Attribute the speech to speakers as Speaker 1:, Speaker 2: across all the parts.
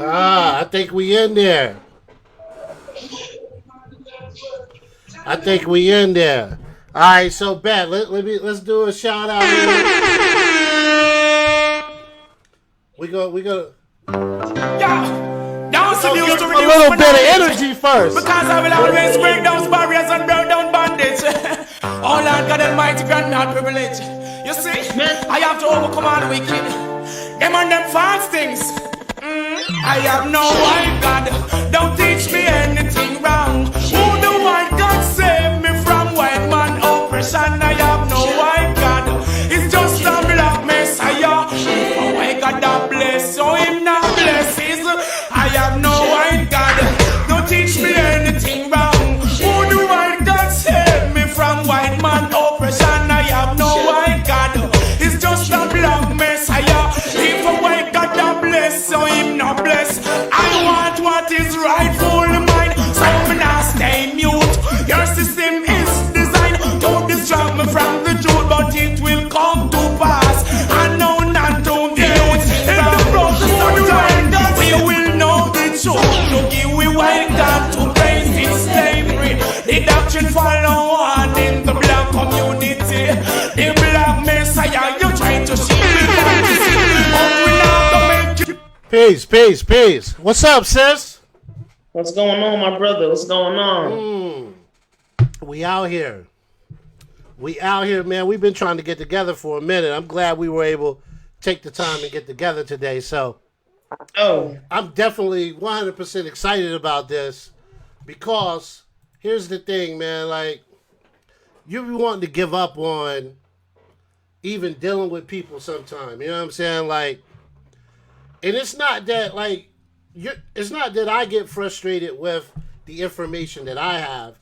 Speaker 1: I think we in there. I think we in there. All right, so bet let's do a shout out here. We go.
Speaker 2: Yeah, don't
Speaker 1: Give
Speaker 2: used to
Speaker 1: him a
Speaker 2: reduce
Speaker 1: little
Speaker 2: my
Speaker 1: bit of
Speaker 2: knowledge.
Speaker 1: energy first.
Speaker 2: Because I will always break down barriers and burn down bandits. Oh Lord God Almighty, grant me all privilege. You see, I have to overcome all the wicked. Them and them false things. I have no white God. Don't teach me anything wrong. Who the white God save me from white man oppression? I have no white God. It's just a black messiah. If a white God that bless, so him not blesses. I have no white God. Don't teach me anything wrong. Who the white God save me from white man oppression? I have no white God. It's just a black messiah. If a white God that bless, so him not bless. I want what is rightfully mine, so me not stay mute. Your system is designed to distract me from the truth, but it will come to pass. I know not to be used. In the process of time, we will know the truth. To give we white God to praise its slavery. The doctrine follow on in the black community. The black messiah, you trying to shield me from the sin, but we not to make you.
Speaker 1: Peace. What's up, sis?
Speaker 3: What's going on, my brother? What's going on?
Speaker 1: We out here. Man. We've been trying to get together for a minute. I'm glad we were able to take the time and get together today. So, I'm definitely 100% excited about this because here's the thing, man. Like, you be wanting to give up on even dealing with people sometime. You know what I'm saying? Like, and it's not that it's not that I get frustrated with the information that I have.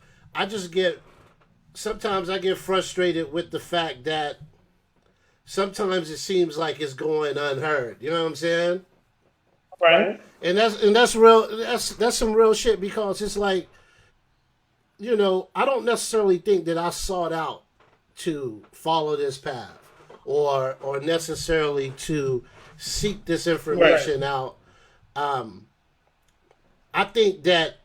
Speaker 1: Sometimes I get frustrated with the fact that sometimes it seems like it's going unheard. You know what I'm saying?
Speaker 3: Right.
Speaker 1: And that's real. That's some real shit because it's like, I don't necessarily think that I sought out to follow this path or necessarily to seek this information out. I think that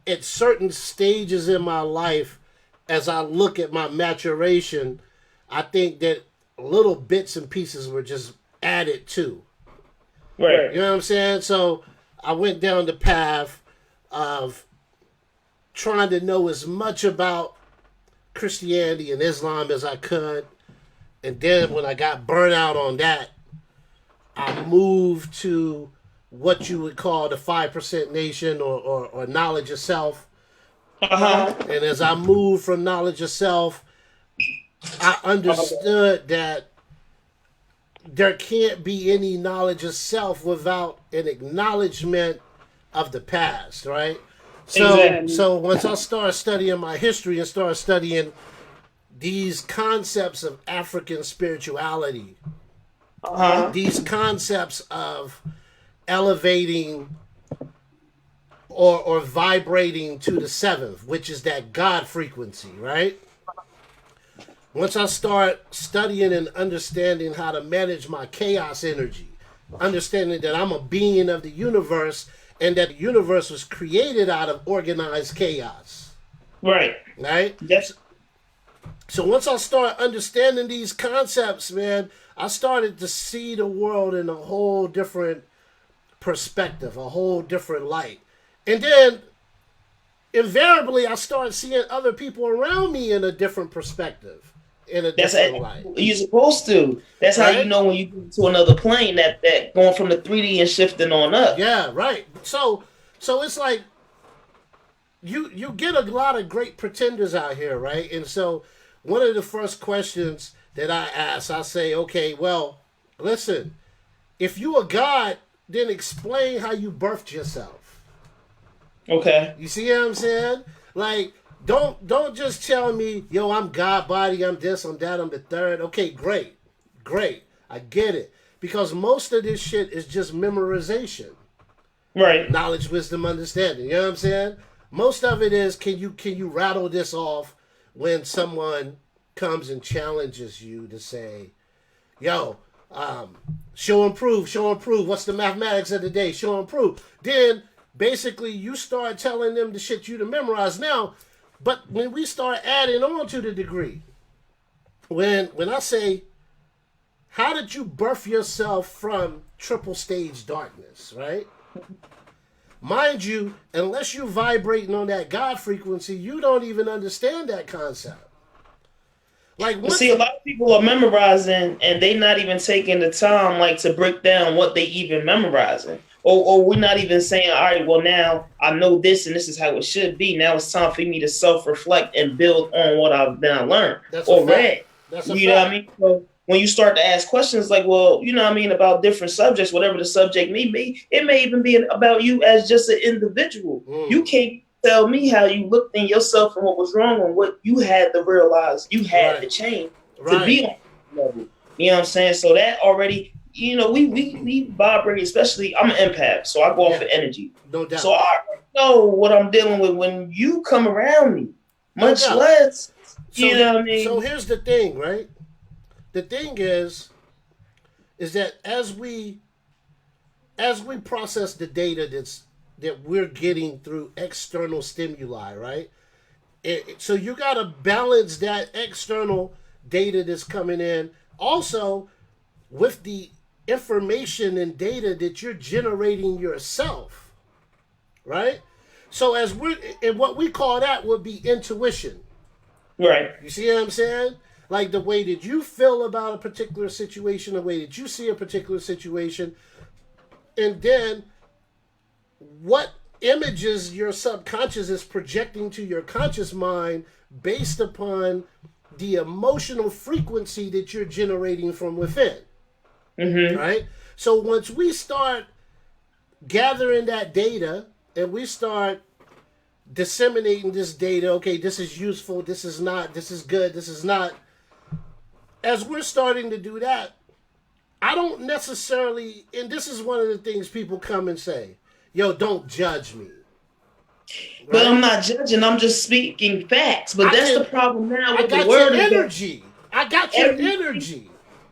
Speaker 1: at certain stages in my life, as I look at my maturation, I think that little bits and pieces were just added to.
Speaker 3: Right.
Speaker 1: You know what I'm saying? So I went down the path of trying to know as much about Christianity and Islam as I could. And then when I got burnt out on that, I moved to what you would call the 5% nation or knowledge of self. And as I moved from knowledge of self, I understood that there can't be any knowledge of self without an acknowledgement of the past, right? So once I started studying my history and started studying these concepts of African spirituality, these concepts of elevating or vibrating to the seventh, which is that God frequency, right? Once I start studying and understanding how to manage my chaos energy, understanding that I'm a being of the universe and that the universe was created out of organized chaos.
Speaker 3: Right.
Speaker 1: Right?
Speaker 3: Yes.
Speaker 1: So once I start understanding these concepts, man, I started to see the world in a whole different perspective, a whole different light. And then invariably I started seeing other people around me in a different perspective, in a different light.
Speaker 3: You're supposed to. That's how you know when you go to another plane that going from the 3D and shifting on up.
Speaker 1: Yeah, right. So it's like you get a lot of great pretenders out here, right? And so one of the first questions that I ask, I say, okay, well, listen, if you a God, then explain how you birthed yourself.
Speaker 3: Okay.
Speaker 1: You see what I'm saying? Like, don't just tell me, yo, I'm God body, I'm this, I'm that, I'm the third. Okay, great. I get it. Because most of this shit is just memorization.
Speaker 3: Right.
Speaker 1: Knowledge, wisdom, understanding. You know what I'm saying? Most of it is can you rattle this off when someone comes and challenges you to say, yo, show and prove, show and prove. What's the mathematics of the day? Show and prove. Then basically you start telling them the shit you to memorize now. But when we start adding on to the degree, when I say, how did you birth yourself from triple stage darkness, right? Mind you, unless you're vibrating on that God frequency, you don't even understand that concept. Like,
Speaker 3: see, a lot of people are memorizing and they not even taking the time like to break down what they even memorizing. Or we're not even saying, all right, well, now I know this and this is how it should be. Now it's time for me to self-reflect and build on what I've now learned or read. You know what I mean? So when you start to ask questions like, well, you know what I mean, about different subjects, whatever the subject may be, it may even be about you as just an individual. You can't tell me how you looked in yourself and what was wrong and what you had to realize you had to change to be on that level. You know what I'm saying? So that already, you know, we vibrate, especially I'm an empath, so I go off of energy.
Speaker 1: No doubt.
Speaker 3: So I know what I'm dealing with when you come around me, much less, you know what I mean?
Speaker 1: So here's the thing, right? The thing is that as we process the data that we're getting through external stimuli, right? So you got to balance that external data that's coming in also with the information and data that you're generating yourself, right? So and what we call that would be intuition.
Speaker 3: Right.
Speaker 1: You see what I'm saying? Like the way that you feel about a particular situation, the way that you see a particular situation, and then what images your subconscious is projecting to your conscious mind based upon the emotional frequency that you're generating from within. Right? So once we start gathering that data and we start disseminating this data, okay, this is useful, this is not, this is good, this is not. As we're starting to do that, I don't necessarily, and this is one of the things people come and say, yo, don't judge me. Right?
Speaker 3: But I'm not judging, I'm just speaking facts. But that's the problem now with the word.
Speaker 1: Energy. I got your energy.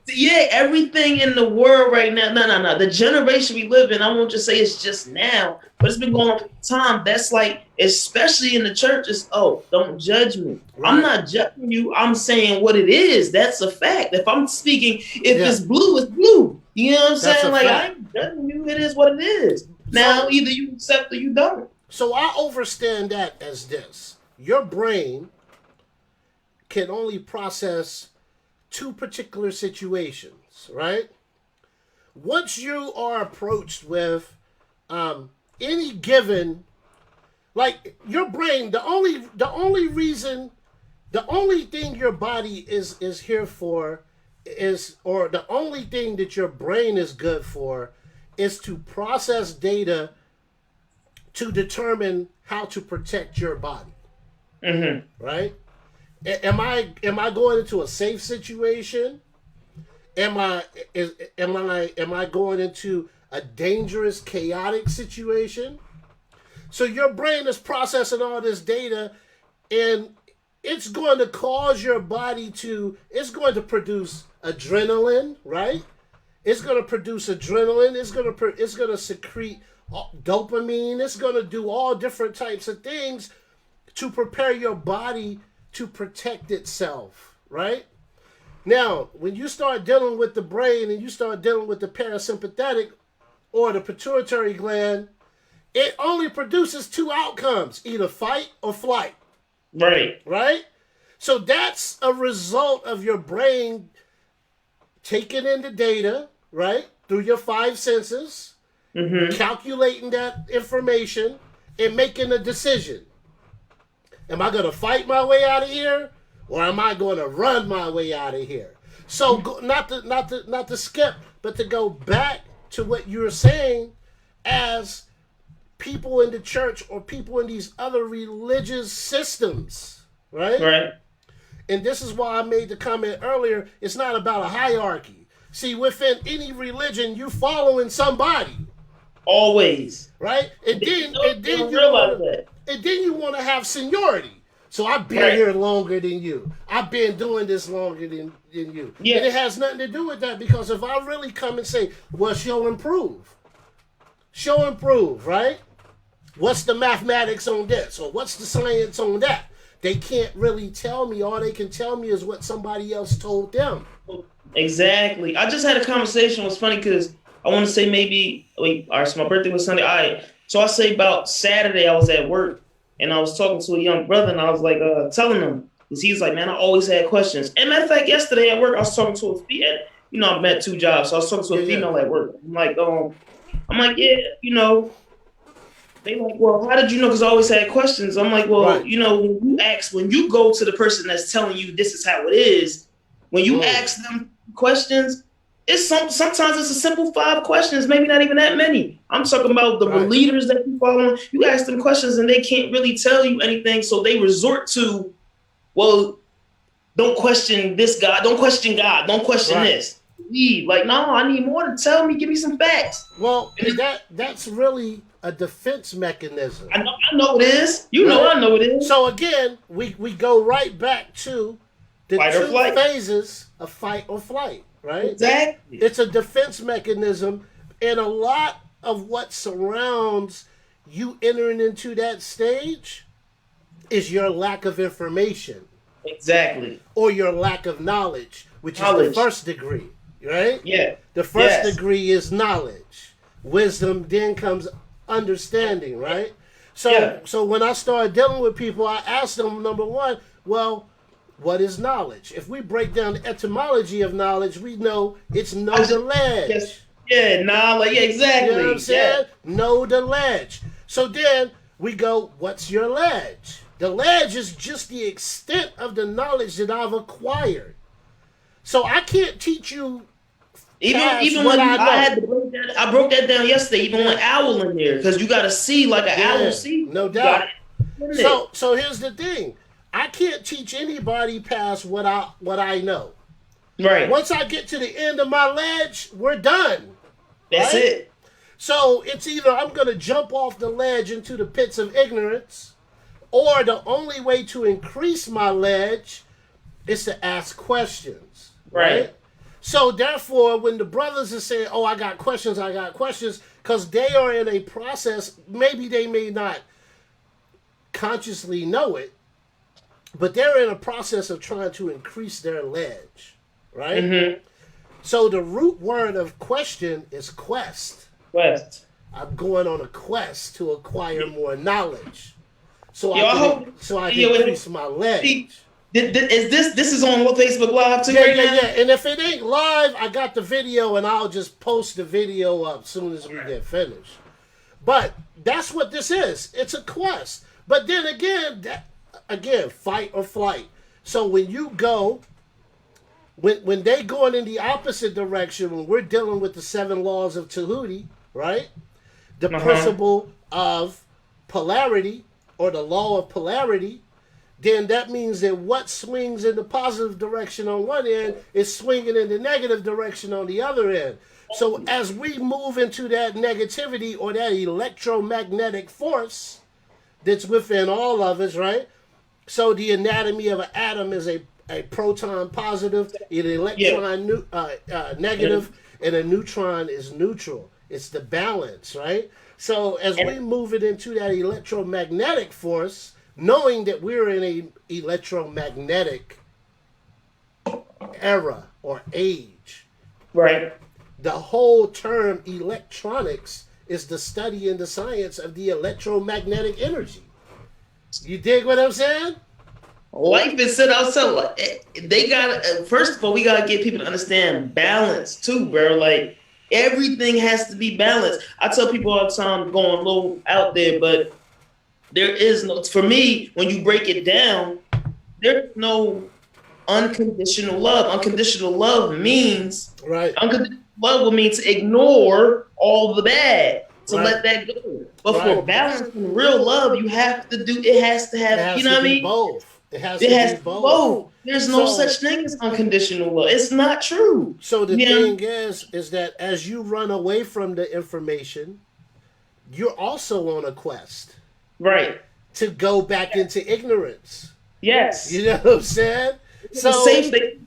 Speaker 3: Yeah, everything in the world right now. No. The generation we live in, I won't just say it's just now, but it's been going on for time. That's like, especially in the churches, oh, don't judge me. Right. I'm not judging you. I'm saying what it is. That's a fact. If I'm speaking, if it's blue, it's blue. You know what I'm saying? Like, I ain't judging you. It is what it is. Now, either you accept or you don't.
Speaker 1: So I understand that as this. Your brain can only process two particular situations, right? Once you are approached with any given, like your brain, the only thing your body is here for or the only thing that your brain is good for is to process data to determine how to protect your body. Right? Am I going into a safe situation? Am I going into a dangerous, chaotic situation? So your brain is processing all this data, and it's going to cause your body it's going to produce adrenaline, right? It's going to produce adrenaline. It's going to secrete dopamine. It's going to do all different types of things to prepare your body to protect itself, right? Now, when you start dealing with the brain and you start dealing with the parasympathetic or the pituitary gland, it only produces two outcomes, either fight or flight.
Speaker 3: Right.
Speaker 1: Right? So that's a result of your brain taking in the data, right, through your five senses, calculating that information, and making a decision. Am I going to fight my way out of here, or am I going to run my way out of here? So not to skip, but to go back to what you were saying, as people in the church or people in these other religious systems, right?
Speaker 3: Right.
Speaker 1: And this is why I made the comment earlier. It's not about a hierarchy. See, within any religion, you're following somebody.
Speaker 3: Always.
Speaker 1: Right? And then you want to have seniority. So I've been
Speaker 3: Right.
Speaker 1: here longer than you. I've been doing this longer than you.
Speaker 3: Yeah.
Speaker 1: And it has nothing to do with that, because if I really come and say, well, show and prove. Show and prove, right? What's the mathematics on this? Or what's the science on that? They can't really tell me. All they can tell me is what somebody else told them.
Speaker 3: Exactly. I just had a conversation. It was funny because I want to say maybe, wait, all right, so my birthday was Sunday. All right. So I say about Saturday, I was at work and I was talking to a young brother and I was like telling him, because he's like, man, I always had questions. And matter of fact, yesterday at work, I was talking to a female. You know, I've met 2 jobs. So I was talking to a female at work. I'm like, yeah, you know, they like, well, how did you know? Because I always had questions. I'm like, well,
Speaker 1: Right.
Speaker 3: you know, when you go to the person that's telling you this is how it is, when you ask them questions, it's sometimes it's a simple 5 questions, maybe not even that many. I'm talking about the
Speaker 1: Right.
Speaker 3: leaders that you follow. You ask them questions and they can't really tell you anything, so they resort to, well, don't question this God, don't question God, don't question
Speaker 1: Right.
Speaker 3: this. Like, no, I need more to tell me. Give me some facts.
Speaker 1: Well, that's really a defense mechanism.
Speaker 3: I know it is. You know,
Speaker 1: Right.
Speaker 3: I know it is.
Speaker 1: So again, we go right back to the
Speaker 3: Fight or
Speaker 1: 2
Speaker 3: flight.
Speaker 1: phases of fight or flight, right?
Speaker 3: Exactly.
Speaker 1: It's a defense mechanism, and a lot of what surrounds you entering into that stage is your lack of information
Speaker 3: Exactly.
Speaker 1: or your lack of knowledge, which is
Speaker 3: Knowledge.
Speaker 1: the first degree, right?
Speaker 3: Yeah.
Speaker 1: The first
Speaker 3: Yes.
Speaker 1: degree is knowledge. Wisdom, then comes understanding, right? So,
Speaker 3: Yeah.
Speaker 1: so when I started dealing with people, I asked them, number one, well, what is knowledge? If we break down the etymology of knowledge, we know it's know the ledge.
Speaker 3: Yes. Yeah, knowledge. Yeah, exactly.
Speaker 1: You know what I'm saying?
Speaker 3: Yeah.
Speaker 1: Know the ledge. So then we go, what's your ledge? The ledge is just the extent of the knowledge that I've acquired. So I can't teach you past
Speaker 3: Even
Speaker 1: what
Speaker 3: when
Speaker 1: I know.
Speaker 3: I had to break that, I broke that down yesterday. Even with owl in there, because you got to see like an owl see.
Speaker 1: no
Speaker 3: You
Speaker 1: doubt.
Speaker 3: gotta-
Speaker 1: So here's the thing. I can't teach anybody past what I know.
Speaker 3: right.
Speaker 1: Once I get to the end of my ledge, we're done.
Speaker 3: That's
Speaker 1: right?
Speaker 3: it.
Speaker 1: So it's either I'm going to jump off the ledge into the pits of ignorance, or the only way to increase my ledge is to ask questions.
Speaker 3: Right.
Speaker 1: So therefore, when the brothers are saying, oh, I got questions, because they are in a process, maybe they may not consciously know it, but they're in a process of trying to increase their ledge, right?
Speaker 3: Mm-hmm.
Speaker 1: So the root word of question is quest.
Speaker 3: West.
Speaker 1: I'm going on a quest to acquire more knowledge, so
Speaker 3: Yo, I
Speaker 1: I
Speaker 3: hope-
Speaker 1: can
Speaker 3: yo,
Speaker 1: increase my ledge.
Speaker 3: Is this is on Facebook Live too?
Speaker 1: Yeah,
Speaker 3: right
Speaker 1: yeah,
Speaker 3: now?
Speaker 1: yeah. And if it ain't live, I got the video, and I'll just post the video up as soon as we get finished. But that's what this is. It's a quest. But then again, fight or flight. So when you go, when they going in the opposite direction, when we're dealing with the 7 laws of Tahuti, right? The principle of polarity, or the law of polarity, then that means that what swings in the positive direction on one end is swinging in the negative direction on the other end. So as we move into that negativity or that electromagnetic force that's within all of us, right? So the anatomy of an atom is a proton positive, an electron negative, and a neutron is neutral. It's the balance, right? So as we move it into that electromagnetic force, knowing that we're in a electromagnetic era or age,
Speaker 3: Right.
Speaker 1: the whole term electronics is the study and the science of the electromagnetic energy. You dig what I'm saying?
Speaker 3: Life is set out so they got first of all, we gotta get people to understand balance too, bro. Like everything has to be balanced. I tell people all the time, going a little out there, but there is no, for me, when you break it down, there's no unconditional love. Unconditional love means
Speaker 1: Right.
Speaker 3: unconditional love will mean to ignore all the bad, to
Speaker 1: Right.
Speaker 3: let that go. But for
Speaker 1: Right.
Speaker 3: balance and real love, you have to do. It has to have.
Speaker 1: It has
Speaker 3: You know
Speaker 1: to
Speaker 3: what I
Speaker 1: be
Speaker 3: mean?
Speaker 1: both. It has
Speaker 3: It
Speaker 1: to
Speaker 3: has
Speaker 1: be
Speaker 3: to
Speaker 1: both.
Speaker 3: both. There's no
Speaker 1: So-
Speaker 3: such thing as unconditional love. It's not true.
Speaker 1: So the
Speaker 3: Yeah.
Speaker 1: thing is that as you run away from the information, you're also on a quest
Speaker 3: Right.
Speaker 1: to go back into ignorance.
Speaker 3: Yes.
Speaker 1: You know what I'm saying? So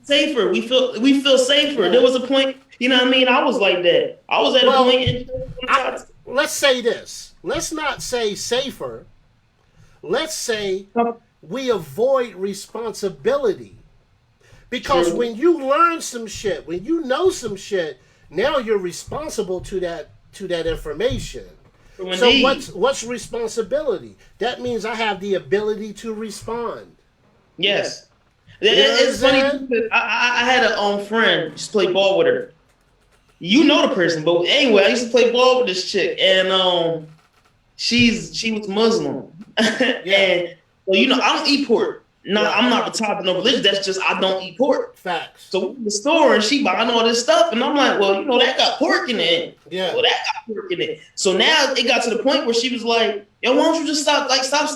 Speaker 3: Safer. We feel safer. There was a point, you know what I mean? I was like that. I was at a point in
Speaker 1: let's say this. Let's not say safer. Let's say we avoid responsibility. Because when you learn some shit, when you know some shit, now you're responsible to that information.
Speaker 3: Indeed.
Speaker 1: So what's responsibility? That means I have the ability to respond.
Speaker 3: Yes. It's funny. I had a friend, used to play ball with her. You know the person, but anyway, I used to play ball with this chick, and she was Muslim, and so you know I don't eat pork. No, I'm not the type of no religion. That's just I don't eat pork.
Speaker 1: Facts.
Speaker 3: So we in the store and she buying all this stuff, and I'm like, well, you know that got pork in it.
Speaker 1: Yeah.
Speaker 3: Well, that got pork in it. So now it got to the point where she was like, yo, why don't you just stop?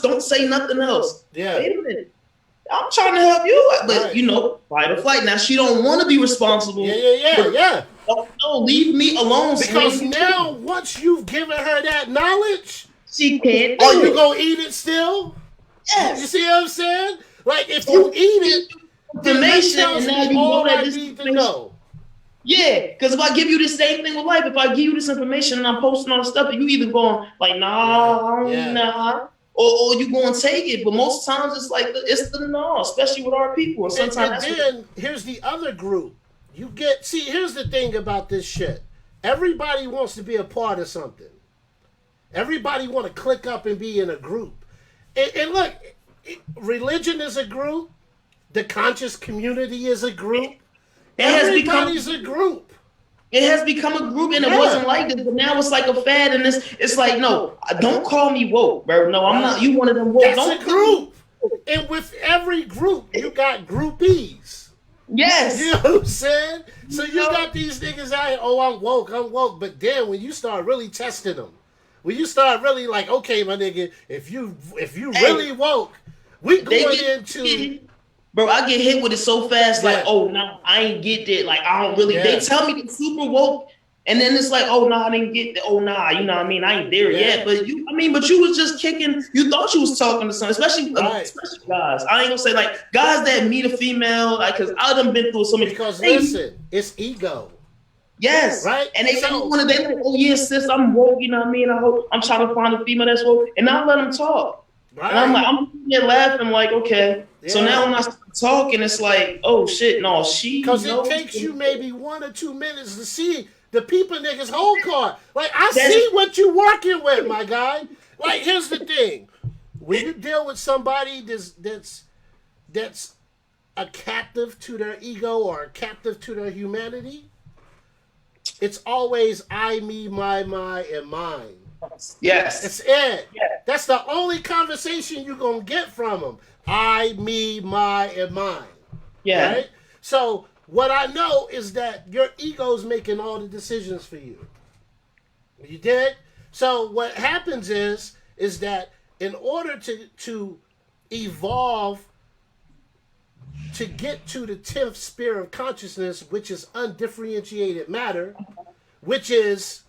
Speaker 3: Don't say nothing else.
Speaker 1: Yeah.
Speaker 3: Wait a minute. I'm trying to help you, but you know, fight or flight. Now she don't want to be responsible.
Speaker 1: Yeah.
Speaker 3: No, leave me alone.
Speaker 1: Because now, once you've given her that knowledge,
Speaker 3: she can't.
Speaker 1: Are you gonna eat it still?
Speaker 3: Yes.
Speaker 1: You see what I'm saying? Like if you eat it,
Speaker 3: information, and now you know that this
Speaker 1: need to know.
Speaker 3: Yeah, because if I give you the same thing with life, if I give you this information and I'm posting all the stuff, and you either going like, nah. Or you going to take it, but most times it's like it's the no, especially with our people. And sometimes
Speaker 1: and then here's the other group. Here's the thing about this shit. Everybody wants to be a part of something. Everybody want to click up and be in a group. And look, religion is a group. The conscious community is a group. Everybody's a group.
Speaker 3: It has become a group, and it wasn't like this, but now it's like a fad, and it's like, no, don't call me woke, bro. No, I'm not. You one of them woke.
Speaker 1: That's a group. And with every group, you got groupies.
Speaker 3: Yes.
Speaker 1: You know what I'm saying? So you got these niggas out here, I'm woke. But then when you start really testing them, when you start really like, okay, my nigga, if you really woke, we going into...
Speaker 3: Bro, I get hit with it so fast, like, oh, no, I ain't get that. Like, I don't really... They tell me it's super woke, and then it's like, oh, no, I didn't get that. Oh, nah, you know what I mean? I ain't there yet. But you was just kicking... You thought you was talking to someone, especially guys. I ain't gonna say, like, guys that meet a female, like, because I done been through so many...
Speaker 1: Because, listen, it's ego.
Speaker 3: Yes.
Speaker 1: Right?
Speaker 3: And they like, oh, yeah, sis, I'm woke, you know what I mean? I'm trying to find a female that's woke, and I let them talk. Right. And I'm like, I'm here laughing, like, okay. Yeah. So now when I start talking, it's like, oh shit, no,
Speaker 1: because it takes you maybe 1 or 2 minutes to see the people niggas whole card. Like, I see what you working with, my guy. Like, here's the thing: when you deal with somebody that's a captive to their ego or a captive to their humanity, it's always I, me, my, and mine.
Speaker 3: Yes.
Speaker 1: That's it. Yeah. That's the only conversation you're going to get from them. I, me, my, and mine.
Speaker 3: Yeah.
Speaker 1: Right? So what I know is that your ego's making all the decisions for you. You did? So what happens is that in order to evolve to get to the 10th sphere of consciousness, which is undifferentiated matter, which is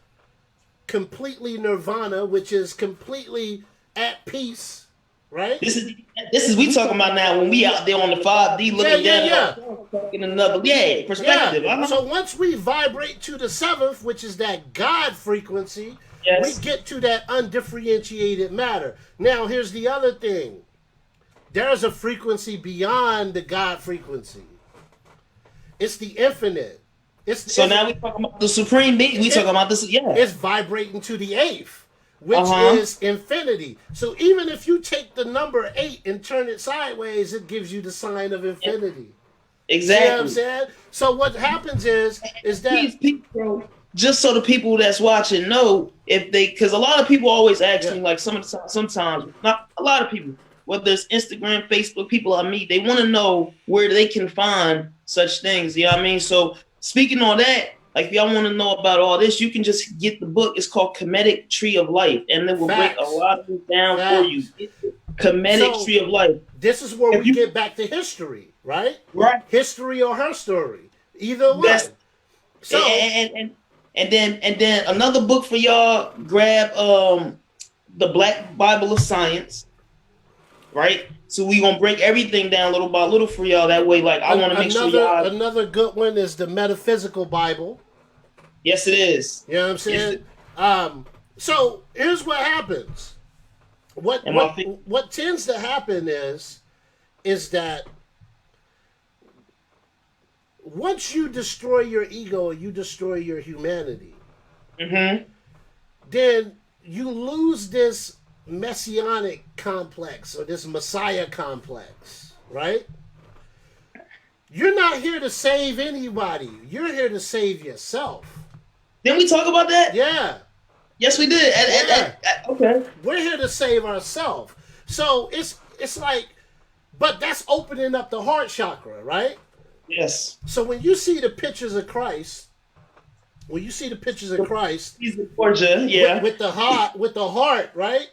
Speaker 1: completely nirvana, which is completely at peace, right?
Speaker 3: This is we talking about now when we out there on the 5D looking down, talking another perspective.
Speaker 1: Yeah. So once we vibrate to the 7th, which is that God frequency, we get to that undifferentiated matter. Now here's the other thing: there's a frequency beyond the God frequency. It's the infinite. Now
Speaker 3: we talking about the supreme being. We talking about this. Yeah,
Speaker 1: it's vibrating to the 8th, which is infinity. So even if you take the number 8 and turn it sideways, it gives you the sign of infinity.
Speaker 3: Exactly.
Speaker 1: You know what I'm saying? So what happens is that
Speaker 3: people, just so the people that's watching know, because a lot of people always ask me, like sometimes, not a lot of people, whether it's Instagram, Facebook, people I meet, they want to know where they can find such things. You know what I mean? So speaking on that, like if y'all want to know about all this, you can just get the book. It's called Kemetic Tree of Life, and it will break a lot of it down for you. Kemetic Tree of Life.
Speaker 1: This is where we get back to history, right?
Speaker 3: Right.
Speaker 1: History or her story, either one. So
Speaker 3: and then another book for y'all. Grab the Black Bible of Science. right? So we gonna break everything down little by little for y'all. That way, like I want to make sure y'all.
Speaker 1: Another good one is the Metaphysical Bible.
Speaker 3: Yes, it is.
Speaker 1: You know what I'm saying? So here's what happens. What tends to happen is that once you destroy your ego, you destroy your humanity.
Speaker 3: Mm-hmm.
Speaker 1: Then you lose this messianic complex or this Messiah complex, right? You're not here to save anybody. You're here to save yourself.
Speaker 3: Didn't we talk about that?
Speaker 1: Yeah.
Speaker 3: Yes, we did. Okay.
Speaker 1: We're here to save ourselves. So it's like, but that's opening up the heart chakra, right?
Speaker 3: Yes.
Speaker 1: So when you see the pictures of Christ, he's
Speaker 3: in Georgia, yeah,
Speaker 1: with the heart, right?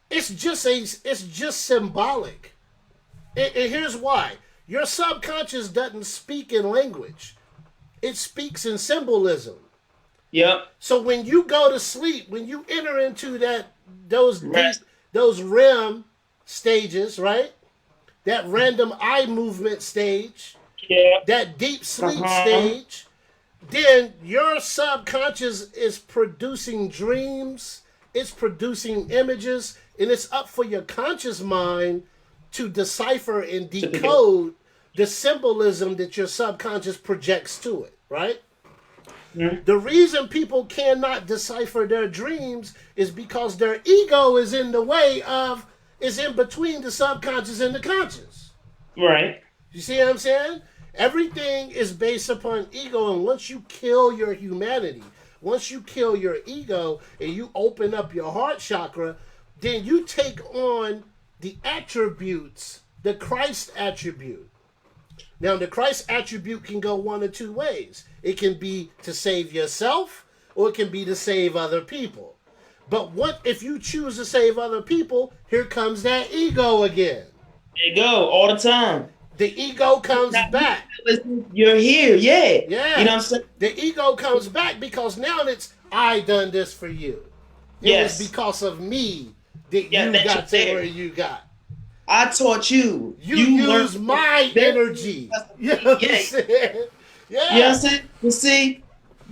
Speaker 1: It's just symbolic. And here's why. Your subconscious doesn't speak in language. It speaks in symbolism.
Speaker 3: Yep.
Speaker 1: So when you go to sleep, when you enter into those REM stages, right? That random eye movement stage, that deep sleep stage, then your subconscious is producing dreams, it's producing images, and it's up for your conscious mind to decipher and decode the symbolism that your subconscious projects to it, right? Mm-hmm. The reason people cannot decipher their dreams is because their ego is in between the subconscious and the conscious.
Speaker 3: Right.
Speaker 1: You see what I'm saying? Everything is based upon ego, and once you kill your humanity, once you kill your ego and you open up your heart chakra, then you take on the attributes, the Christ attribute. Now, the Christ attribute can go one of two ways. It can be to save yourself, or it can be to save other people. But what if you choose to save other people? Here comes that ego again.
Speaker 3: There you go, all the time.
Speaker 1: The ego comes back.
Speaker 3: You're here, yeah.
Speaker 1: Yeah.
Speaker 3: You know what I'm saying?
Speaker 1: The ego comes back because now it's, I done this for you. It was because of me that you got to where you got.
Speaker 3: I taught you.
Speaker 1: You use my energy. You know what I'm saying? Yeah.
Speaker 3: You know what I'm saying? You see,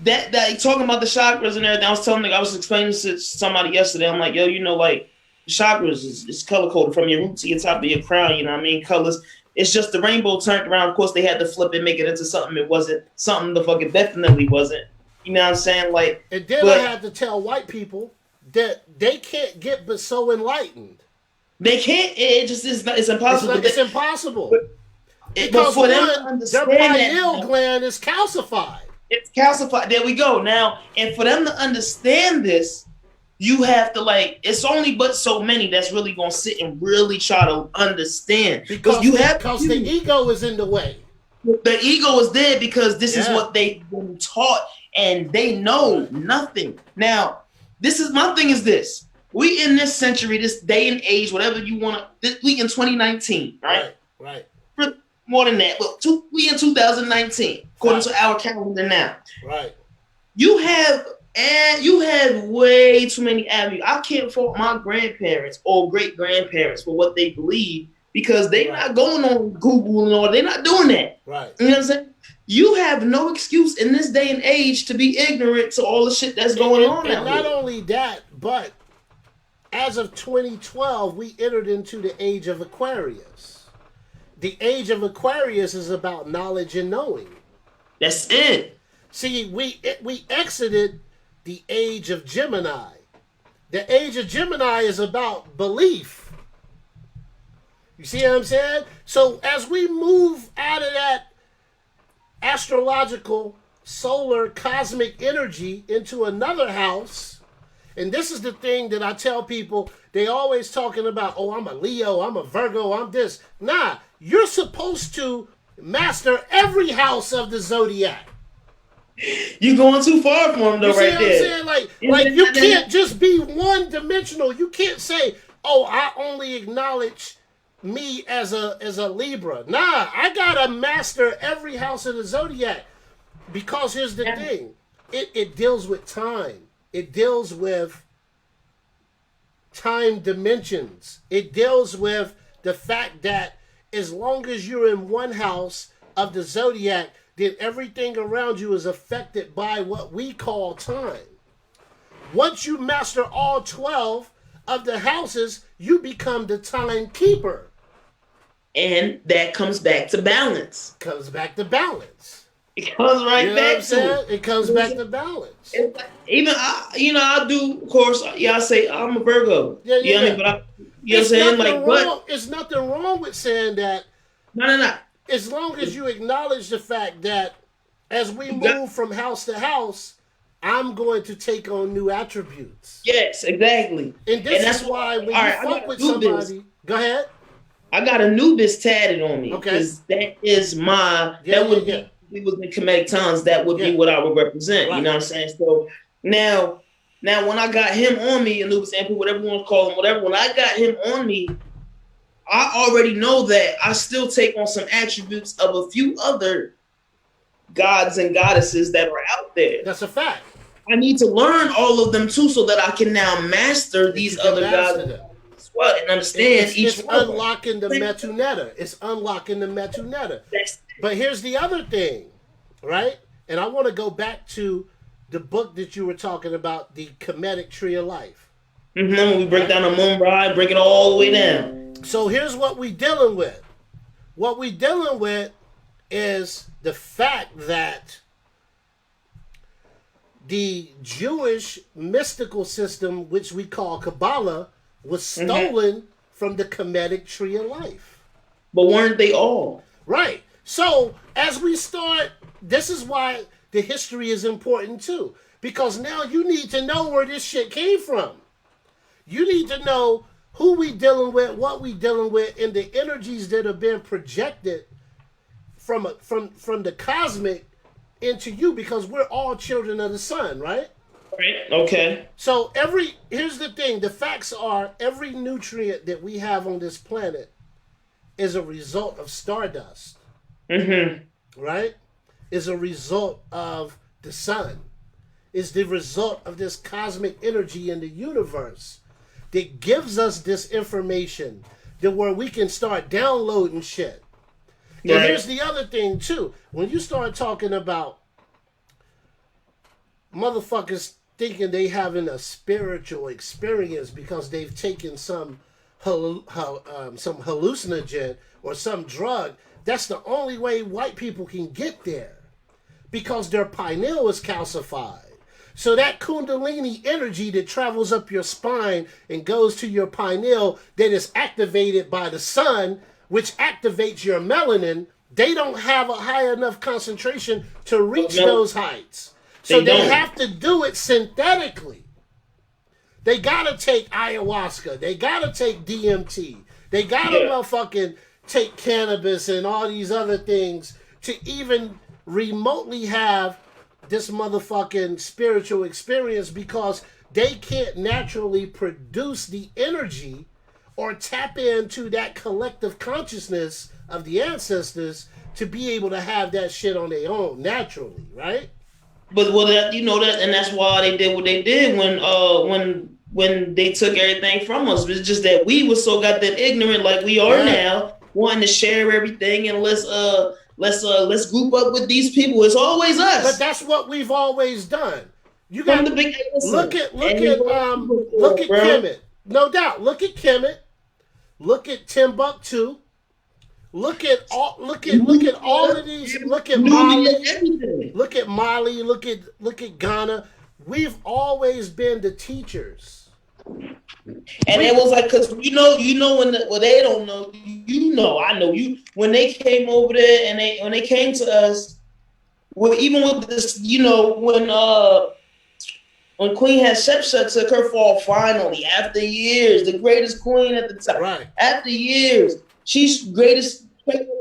Speaker 3: that talking about the chakras and everything, I was explaining to somebody yesterday. I'm like, yo, you know, like, the chakras is color coded from your root to your top of your crown. You know what I mean? Colors. It's just the rainbow turned around. Of course, they had to flip it, make it into something it wasn't. Something the fucking definitely wasn't. You know what I'm saying? Like,
Speaker 1: and then I had to tell white people that they can't get but so enlightened.
Speaker 3: They can't. It just is. It's impossible.
Speaker 1: It's impossible.
Speaker 3: Because for them to understand
Speaker 1: their pineal gland is calcified.
Speaker 3: It's calcified. There we go. Now, and for them to understand this, you have to, like, it's only but so many that's really gonna sit and really try to understand.
Speaker 1: Because the ego is in the way.
Speaker 3: The ego is there because this is what they've been taught, and they know nothing. Now, my thing is this. We in this century, this day and age, whatever you want to, we in 2019, right?
Speaker 1: Right.
Speaker 3: More than that, but we in 2019, according to our calendar now.
Speaker 1: Right.
Speaker 3: You have way too many avenues. I can't fault my grandparents or great grandparents for what they believe because they're not going on Google and all. They're not doing that.
Speaker 1: Right.
Speaker 3: You know what I'm saying? You have no excuse in this day and age to be ignorant to all the shit that's going on.
Speaker 1: And not only that, but as of 2012, we entered into the age of Aquarius. The age of Aquarius is about knowledge and knowing.
Speaker 3: That's it.
Speaker 1: See, we exited the age of Gemini. The age of Gemini is about belief. You see what I'm saying? So as we move out of that astrological, solar, cosmic energy into another house, and this is the thing that I tell people, they always talking about, oh, I'm a Leo, I'm a Virgo, I'm this. Nah, you're supposed to master every house of the zodiac.
Speaker 3: You're going too far for him, though, right there.
Speaker 1: You see what I'm saying? Like you can't just be one-dimensional. You can't say, oh, I only acknowledge me as a Libra. Nah, I gotta master every house of the zodiac. Because here's the thing. It deals with time. It deals with time dimensions. It deals with the fact that as long as you're in one house of the zodiac, then everything around you is affected by what we call time. Once you master all 12 of the houses, you become the timekeeper.
Speaker 3: And that comes back to balance.
Speaker 1: Comes back to balance.
Speaker 3: It comes right back to it.
Speaker 1: It comes back to balance.
Speaker 3: Even I do, of course. Yeah, I say I'm a Virgo.
Speaker 1: Yeah.
Speaker 3: You know what I mean? But you know what I'm saying? Like, but
Speaker 1: it's nothing wrong with saying that.
Speaker 3: No.
Speaker 1: As long as you acknowledge the fact that as we move from house to house, I'm going to take on new attributes.
Speaker 3: Yes, exactly.
Speaker 1: And that's why when you fuck with somebody, go ahead.
Speaker 3: I got Anubis tatted on me.
Speaker 1: Okay.
Speaker 3: Because that is be, we was in Kemetic times, that would be what I would represent. Right. You know what I'm saying? So now when I got him on me, Anubis Ampu, whatever you want to call him, whatever, when I got him on me, I already know that I still take on some attributes of a few other gods and goddesses that are out there.
Speaker 1: That's a fact.
Speaker 3: I need to learn all of them too, so that I can now master these other gods as well and understand each one.
Speaker 1: It's unlocking the Metuneta. It's unlocking the Metuneta. But here's the other thing, right? And I want to go back to the book that you were talking about, the Kemetic Tree of Life.
Speaker 3: Mm-hmm. We break down the moon bride, break it all the way down.
Speaker 1: So here's what we're dealing with. What we're dealing with is the fact that the Jewish mystical system, which we call Kabbalah, was stolen from the Kemetic Tree of Life.
Speaker 3: But weren't they all?
Speaker 1: Right. So as we start, this is why the history is important too. Because now you need to know where this shit came from. You need to know who we dealing with, what we dealing with, and the energies that have been projected from the cosmic into you, because we're all children of the sun, right?
Speaker 3: Right. Okay.
Speaker 1: So here's the thing, the facts are every nutrient that we have on this planet is a result of stardust. Mm-hmm. Right? Is a result of the sun. Is the result of this cosmic energy in the universe that gives us this information that where we can start downloading shit. And here's the other thing too. When you start talking about motherfuckers thinking they having a spiritual experience because they've taken some hallucinogen or some drug, that's the only way white people can get there, because their pineal is calcified. So that kundalini energy that travels up your spine and goes to your pineal, that is activated by the sun, which activates your melanin, they don't have a high enough concentration to reach those heights. So they have to do it synthetically. They gotta take ayahuasca. They gotta take DMT. They gotta motherfucking take cannabis and all these other things to even remotely have this motherfucking spiritual experience, because they can't naturally produce the energy or tap into that collective consciousness of the ancestors to be able to have that shit on their own naturally, right?
Speaker 3: But and that's why they did what they did when they took everything from us. It's just that we were so goddamn ignorant, like we are now, wanting to share everything, and let's group up with these people. It's always us.
Speaker 1: But that's what we've always done. You got
Speaker 3: to
Speaker 1: look at Kemet. No doubt. Look at Kemet. Look at Timbuktu. Look at all of these. Look at Mali. Look at Mali. Look at Ghana. We've always been the teachers.
Speaker 3: And it was like, because you know they don't know, I know you, when they came over there and when they came to us, well, even with this, when Queen Hatshepsut took her fall finally, after years, the greatest queen at the time,
Speaker 1: right? After
Speaker 3: years, she's greatest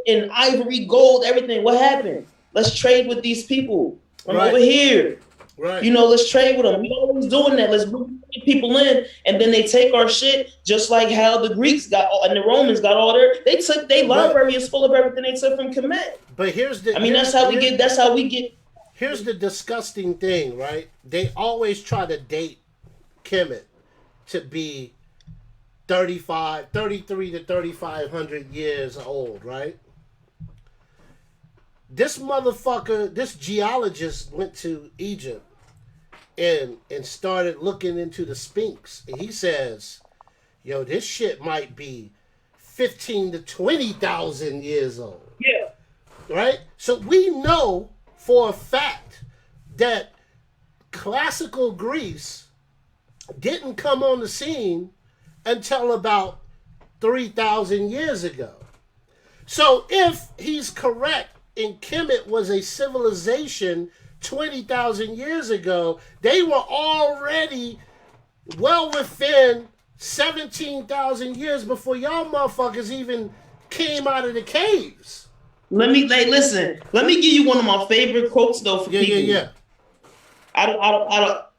Speaker 3: in ivory, gold, everything. What happened? Let's trade with these people from over here.
Speaker 1: Right.
Speaker 3: Let's trade with them. We always doing that. Let's bring people in, and then they take our shit, just like how the Greeks got and the Romans got all their library is full of everything they took from Kemet.
Speaker 1: But
Speaker 3: that's how we get.
Speaker 1: Here's the disgusting thing, right? They always try to date Kemet to be 33 to 3,500 years old, right? This motherfucker, this geologist went to Egypt and started looking into the Sphinx. And he says, yo, this shit might be 15 to 20,000 years old.
Speaker 3: Yeah.
Speaker 1: Right? So we know for a fact that classical Greece didn't come on the scene until about 3,000 years ago. So if he's correct and Kemet was a civilization 20,000 years ago, they were already well within 17,000 years before y'all motherfuckers even came out of the caves.
Speaker 3: Listen. Let me give you one of my favorite quotes though for people.
Speaker 1: Yeah.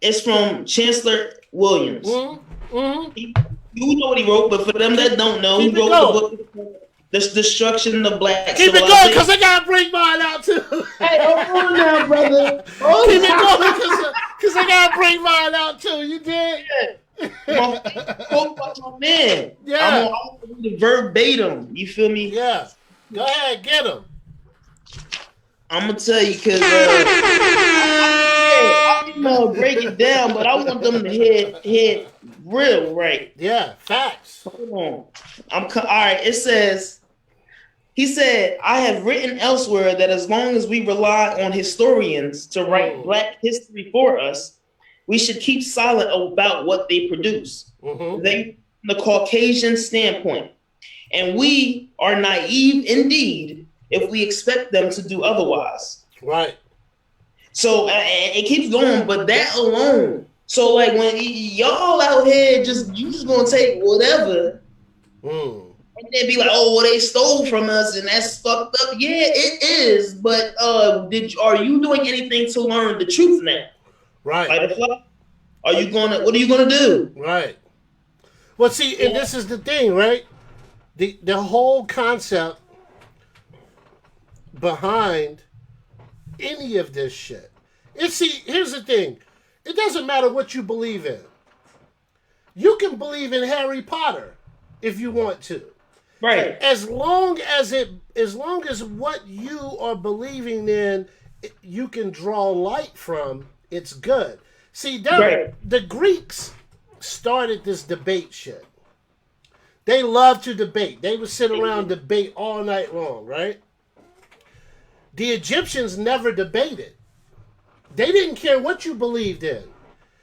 Speaker 3: It's from Chancellor Williams.
Speaker 1: Mm-hmm.
Speaker 3: You know what he wrote, but for them that don't know, he wrote the book, The Destruction of Black
Speaker 1: Keep it going, because I gotta bring mine out too.
Speaker 3: Hey, hold on now, brother.
Speaker 1: Keep it going, because I gotta bring mine out too. You did?
Speaker 3: My man.
Speaker 1: Yeah.
Speaker 3: I'm gonna read it verbatim. You feel me?
Speaker 1: Yeah. Go ahead, get him.
Speaker 3: I'm gonna tell you because I can break it down, but I want them to hit real right.
Speaker 1: Yeah, facts.
Speaker 3: Hold on. All right. It says, he said, I have written elsewhere that as long as we rely on historians to write Black history for us, we should keep silent about what they produce.
Speaker 1: Mm-hmm.
Speaker 3: They, from the Caucasian standpoint, and we are naive indeed if we expect them to do otherwise.
Speaker 1: Right.
Speaker 3: So it keeps going, but that alone. So like when y'all out here you just gonna take whatever, and then be like, oh, well, they stole from us, and that's fucked up. Yeah, it is. But are you doing anything to learn the truth now?
Speaker 1: Right.
Speaker 3: Like, what are you gonna do?
Speaker 1: Right. Well, see, and this is the thing, right? The whole concept behind any of this shit. Here's the thing. It doesn't matter what you believe in. You can believe in Harry Potter if you want to.
Speaker 3: Right.
Speaker 1: As long as what you are believing in, you can draw light from, it's good. See, the Greeks started this debate shit. They love to debate. They would sit around and debate all night long, right? The Egyptians never debated. They didn't care what you believed in.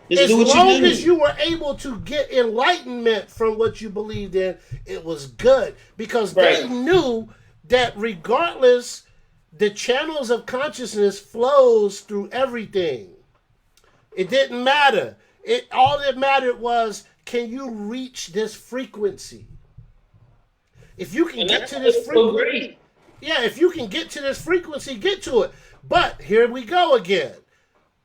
Speaker 1: As long as you were able to get enlightenment from what you believed in, it was good. Because they knew that regardless, the channels of consciousness flows through everything. It didn't matter. All that mattered was, can you reach this frequency? If you can get to this frequency, if you can get to this frequency, get to it. But here we go again.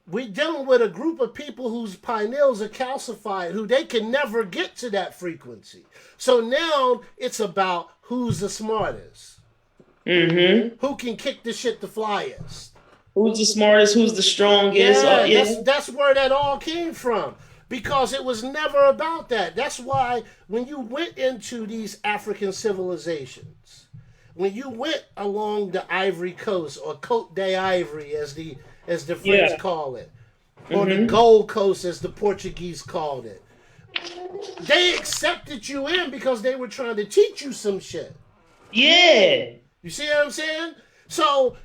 Speaker 1: We're dealing with a group of people whose pineals are calcified, who they can never get to that frequency. So now it's about who's the smartest.
Speaker 3: Mm-hmm.
Speaker 1: Who can kick the shit the flyest.
Speaker 3: Who's the smartest? Who's the strongest?
Speaker 1: That's where that all came from. Because it was never about that. That's why when you went into these African civilizations, when you went along the Ivory Coast, or Côte d'Ivory as the French call it, or the Gold Coast as the Portuguese called it, they accepted you in because they were trying to teach you some shit.
Speaker 3: Yeah.
Speaker 1: You see what I'm saying? So,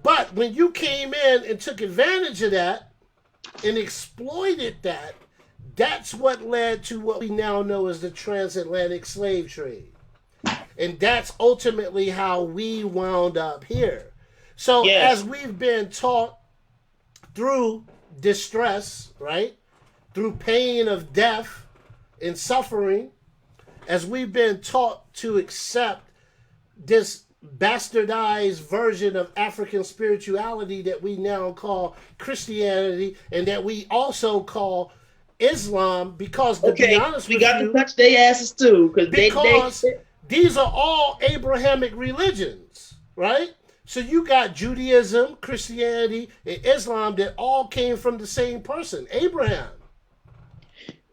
Speaker 1: but when you came in and took advantage of that and exploited that, that's what led to what we now know as the transatlantic slave trade. And that's ultimately how we wound up here. So as we've been taught through distress, right? Through pain of death and suffering, as we've been taught to accept this bastardized version of African spirituality that we now call Christianity, and that we also call Islam, because to be honest with you,
Speaker 3: we got to touch their asses too,
Speaker 1: because these are all Abrahamic religions, right? So you got Judaism, Christianity, and Islam that all came from the same person, Abraham.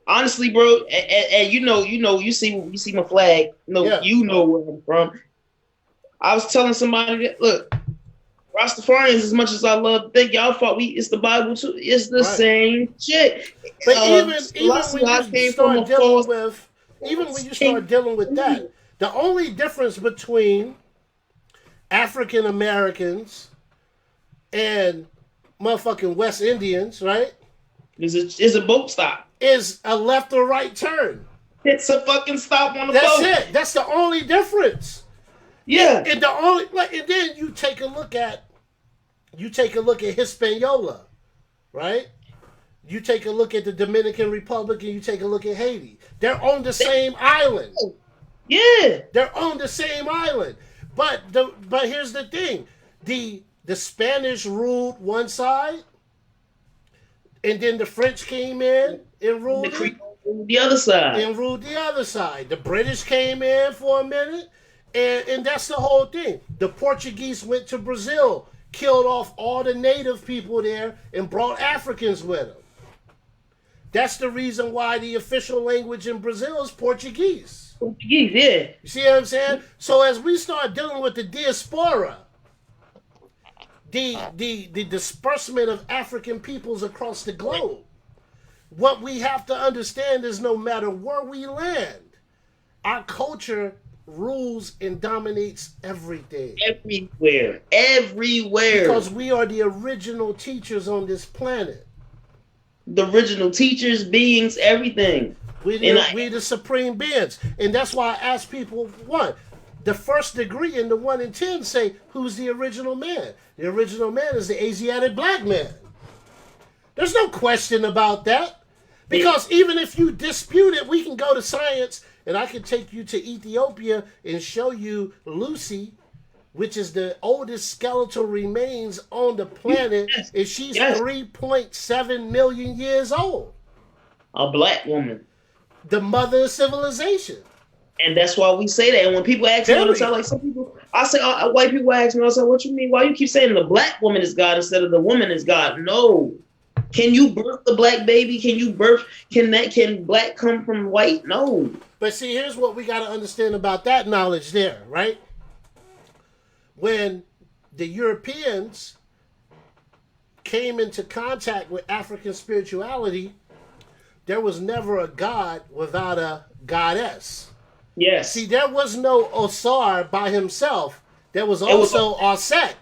Speaker 3: honestly, bro, and you see my flag. You know where I'm from. I was telling somebody that, look, Rastafarians, as much as I love to think y'all thought it's the Bible too, it's the same shit.
Speaker 1: But even when you start dealing with that, the only difference between African Americans and motherfucking West Indians, right?
Speaker 3: Is a boat stop.
Speaker 1: Is a left or right turn.
Speaker 3: It's a fucking stop on the boat.
Speaker 1: That's it. That's the only difference.
Speaker 3: Yeah.
Speaker 1: And then you take a look at Hispaniola, right? You take a look at the Dominican Republic and you take a look at Haiti. They're on the same island.
Speaker 3: Yeah.
Speaker 1: They're on the same island. But here's the thing. The Spanish ruled one side, and then the French came in and ruled
Speaker 3: the other side.
Speaker 1: And ruled the other side. The British came in for a minute, and that's the whole thing. The Portuguese went to Brazil, killed off all the native people there, and brought Africans with them. That's the reason why the official language in Brazil is Portuguese.
Speaker 3: Portuguese, yeah.
Speaker 1: You see what I'm saying? So as we start dealing with the diaspora, the disbursement of African peoples across the globe, what we have to understand is no matter where we land, our culture rules and dominates everything.
Speaker 3: Everywhere.
Speaker 1: Because we are the original teachers on this planet.
Speaker 3: The original teachers, beings, everything.
Speaker 1: We the supreme beings. And that's why I ask people, the first degree in the 1 in 10 say, who's the original man? The original man is the Asiatic black man. There's no question about that. Because even if you dispute it, we can go to science and I can take you to Ethiopia and show you Lucy, which is the oldest skeletal remains on the planet, and she's 3.7 million years old.
Speaker 3: A black woman.
Speaker 1: The mother of civilization.
Speaker 3: And that's why we say that. And when people ask me all the time, like some people, I say, white people ask me, I say, what you mean? Why you keep saying the black woman is God instead of the woman is God? No. Can you birth the black baby? Can black come from white? No.
Speaker 1: But see, here's what we got to understand about that knowledge there, right? When the Europeans came into contact with African spirituality, there was never a god without a goddess.
Speaker 3: Yes.
Speaker 1: See, there was no Osar by himself. There was also Osset.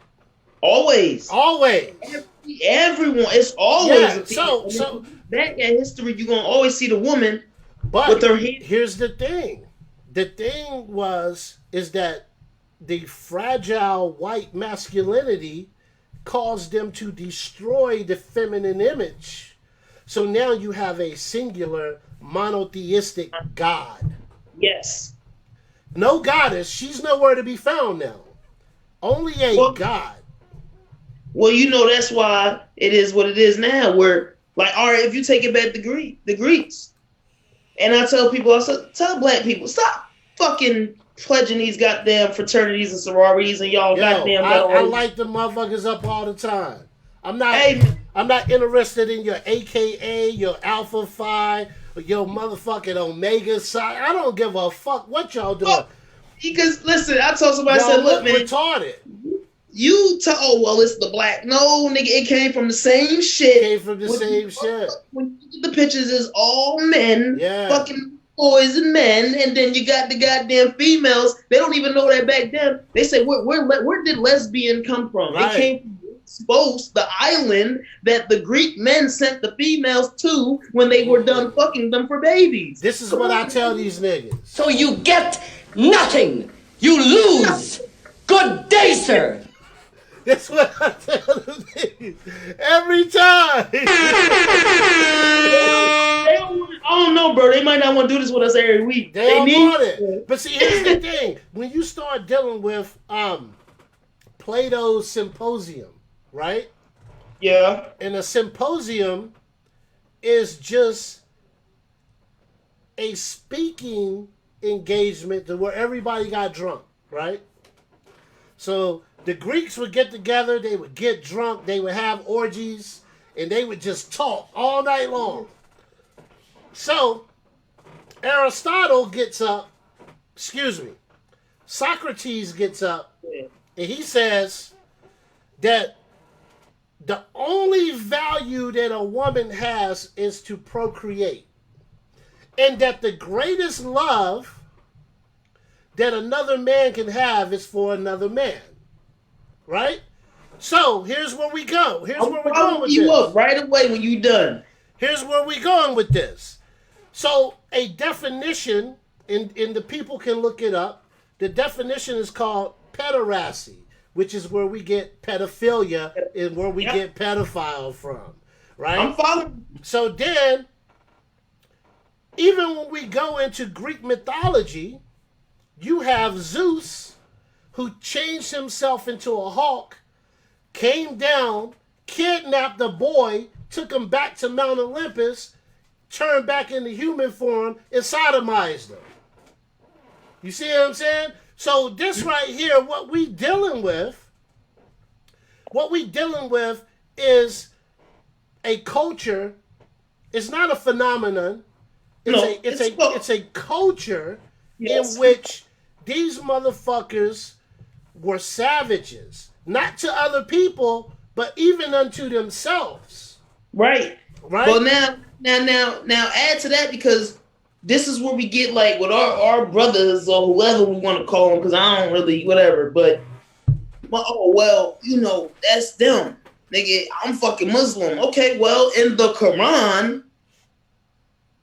Speaker 3: Always. Everyone. It's always.
Speaker 1: Yeah, so
Speaker 3: back at history, you're gonna always see the woman.
Speaker 1: But
Speaker 3: with her head.
Speaker 1: Here's the thing. The thing is that the fragile white masculinity caused them to destroy the feminine image. So now you have a singular monotheistic God.
Speaker 3: Yes.
Speaker 1: No goddess. She's nowhere to be found now. Only a God.
Speaker 3: Well, that's why it is what it is now. Where, like, all right, if you take it back the Greeks, and I tell people, tell black people, stop fucking pledging these goddamn fraternities and sororities and y'all goddamn.
Speaker 1: I light the motherfuckers up all the time. I'm not interested in your AKA, your Alpha Phi, or your motherfucking Omega Psi. I don't give a fuck what y'all doing.
Speaker 3: Because listen, I told somebody, I said, look, man,
Speaker 1: retarded.
Speaker 3: It's the black. No, nigga, it came from the same shit. When you get the pictures, is all men, fucking boys and men, and then you got the goddamn females. They don't even know that back then. They say, where did lesbian come from?
Speaker 1: Right.
Speaker 3: It came from Lesbos, the island that the Greek men sent the females to when they were done fucking them for babies.
Speaker 1: This is what I tell these niggas.
Speaker 4: So you get nothing. You lose. Good day, sir.
Speaker 1: That's what I tell them niggas every time.
Speaker 3: I don't know, bro. They might not want to do this with us every week.
Speaker 1: They don't want it. But see, here's the thing. When you start dealing with Plato's Symposium, right?
Speaker 3: Yeah.
Speaker 1: And a symposium is just a speaking engagement to where everybody got drunk, right? So the Greeks would get together, they would get drunk, they would have orgies, and they would just talk all night long. So Aristotle gets up, excuse me, Socrates gets up, and he says that the only value that a woman has is to procreate. And that the greatest love that another man can have is for another man. Right? So, here's where we go. Here's where we're going with
Speaker 3: you
Speaker 1: this.
Speaker 3: up right away when you done.
Speaker 1: Here's where we're going with this. So, a definition, and the people can look it up, the definition is called pederasty, which is where we get pedophilia and where we get pedophile from. Right?
Speaker 3: I'm following.
Speaker 1: So then, even when we go into Greek mythology, you have Zeus, who changed himself into a hawk, came down, kidnapped the boy, took him back to Mount Olympus, turned back into human form, and sodomized him. You see what I'm saying? So this right here, what we dealing with is a culture. It's not a phenomenon. It's a culture in which these motherfuckers were savages, not to other people, but even unto themselves.
Speaker 3: Right. Well, now, add to that, because this is where we get like with our brothers or whoever we want to call them, because I don't really whatever. But oh well, that's them, nigga. I'm fucking Muslim. Okay, well in the Quran.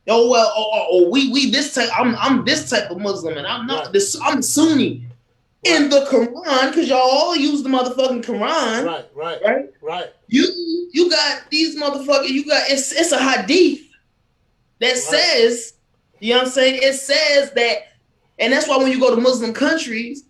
Speaker 3: Oh well, we this type. I'm this type of Muslim, and I'm not this. I'm Sunni. In the Quran, because y'all all use the motherfucking Quran.
Speaker 1: Right.
Speaker 3: You got these motherfuckers. You got it's a hadith that says, you know what I'm saying? It says that, and that's why when you go to Muslim countries,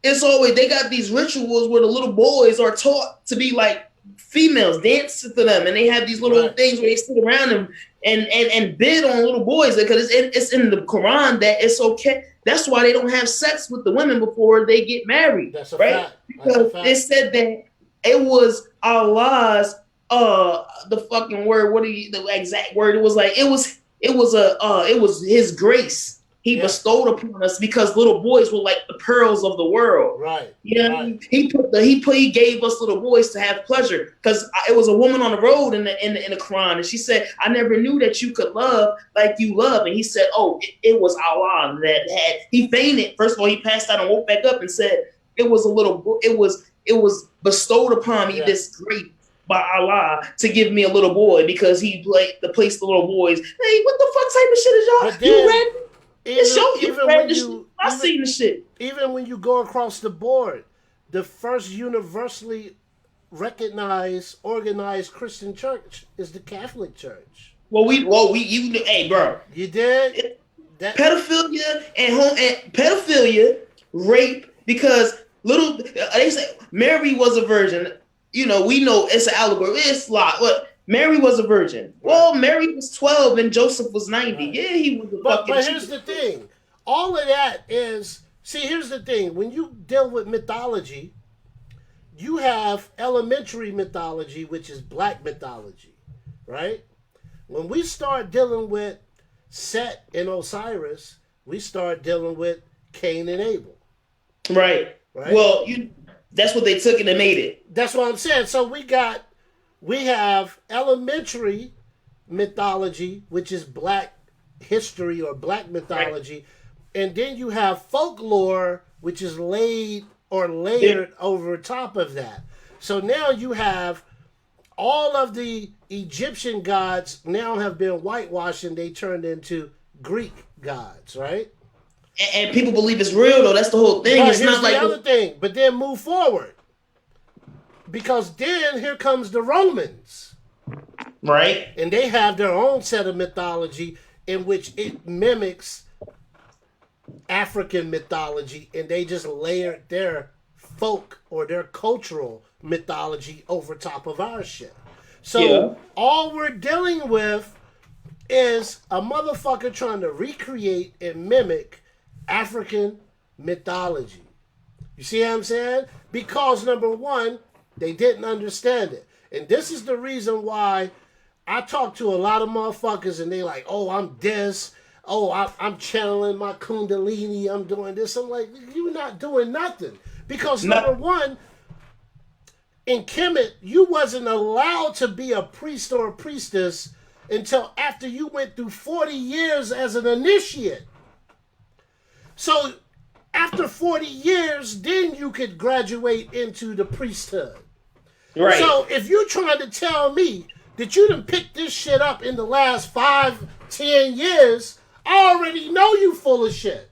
Speaker 3: it's always they got these rituals where the little boys are taught to be like females, dance to them, and they have these little things where they sit around them and bid on little boys, because it's in the Quran that it's okay. That's why they don't have sex with the women before they get married.
Speaker 1: That's a
Speaker 3: right?
Speaker 1: fact.
Speaker 3: Because it said that it was Allah's the fucking word. The exact word? It was like it was His grace He bestowed upon us, because little boys were like the pearls of the world.
Speaker 1: Right.
Speaker 3: You know, he gave us little boys to have pleasure, because it was a woman on the road in the Quran, and she said, "I never knew that you could love like you love." And he said, "Oh, it was Allah that had." He fainted. First of all, he passed out and woke back up and said, "It was a little. It was bestowed upon me this grace by Allah to give me a little boy, because He placed the little boys." Hey, what the fuck type of shit is y'all? You ready? I've seen the shit.
Speaker 1: Even when you go across the board, the first universally recognized, organized Christian church is the Catholic Church.
Speaker 3: Hey, bro.
Speaker 1: You did?
Speaker 3: Pedophilia and pedophilia, rape, because they say Mary was a virgin. You know, we know it's an allegory. It's a lot. What? Mary was a virgin. Well, Mary was 12 and Joseph was 90. Yeah, he was a fucking.
Speaker 1: But here's the thing. All of that is, here's the thing. When you deal with mythology, you have elementary mythology, which is black mythology, right? When we start dealing with Set and Osiris, we start dealing with Cain and Abel.
Speaker 3: Right. Well, that's what they took and they made it.
Speaker 1: That's what I'm saying. So we have elementary mythology, which is black history or black mythology. Right. And then you have folklore, which is layered over top of that. So now you have all of the Egyptian gods now have been whitewashed and they turned into Greek gods, right?
Speaker 3: And people believe it's real, though. That's the whole thing.
Speaker 1: But it's not like the other thing. But then move forward. Because then here comes the Romans.
Speaker 3: Right.
Speaker 1: And they have their own set of mythology in which it mimics African mythology, and they just layered their folk or their cultural mythology over top of our shit. So all we're dealing with is a motherfucker trying to recreate and mimic African mythology. You see what I'm saying? Because number one, they didn't understand it. And this is the reason why I talk to a lot of motherfuckers and they like, oh, I'm this. Oh, I'm channeling my Kundalini. I'm doing this. I'm like, you're not doing nothing. Because number one, in Kemet, you wasn't allowed to be a priest or a priestess until after you went through 40 years as an initiate. So after 40 years, then you could graduate into the priesthood.
Speaker 3: Right.
Speaker 1: So if you're trying to tell me that you done picked this shit up in the last 5-10 years, I already know you full of shit.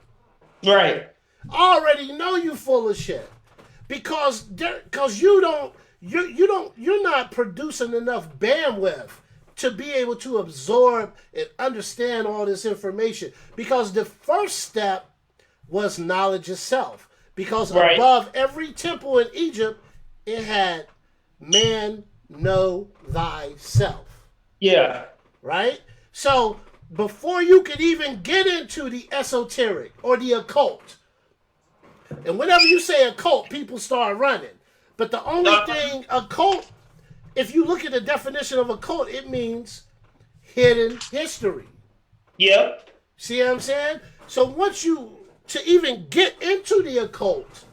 Speaker 3: Right.
Speaker 1: I already know you full of shit. Because you're not producing enough bandwidth to be able to absorb and understand all this information. Because the first step was knowledge itself. Because above every temple in Egypt, it had man know thyself.
Speaker 3: Yeah.
Speaker 1: Right? So before you could even get into the esoteric or the occult, and whenever you say occult, people start running. But the only thing occult, if you look at the definition of occult, it means hidden history.
Speaker 3: Yep.
Speaker 1: See what I'm saying? So once to even get into the occult,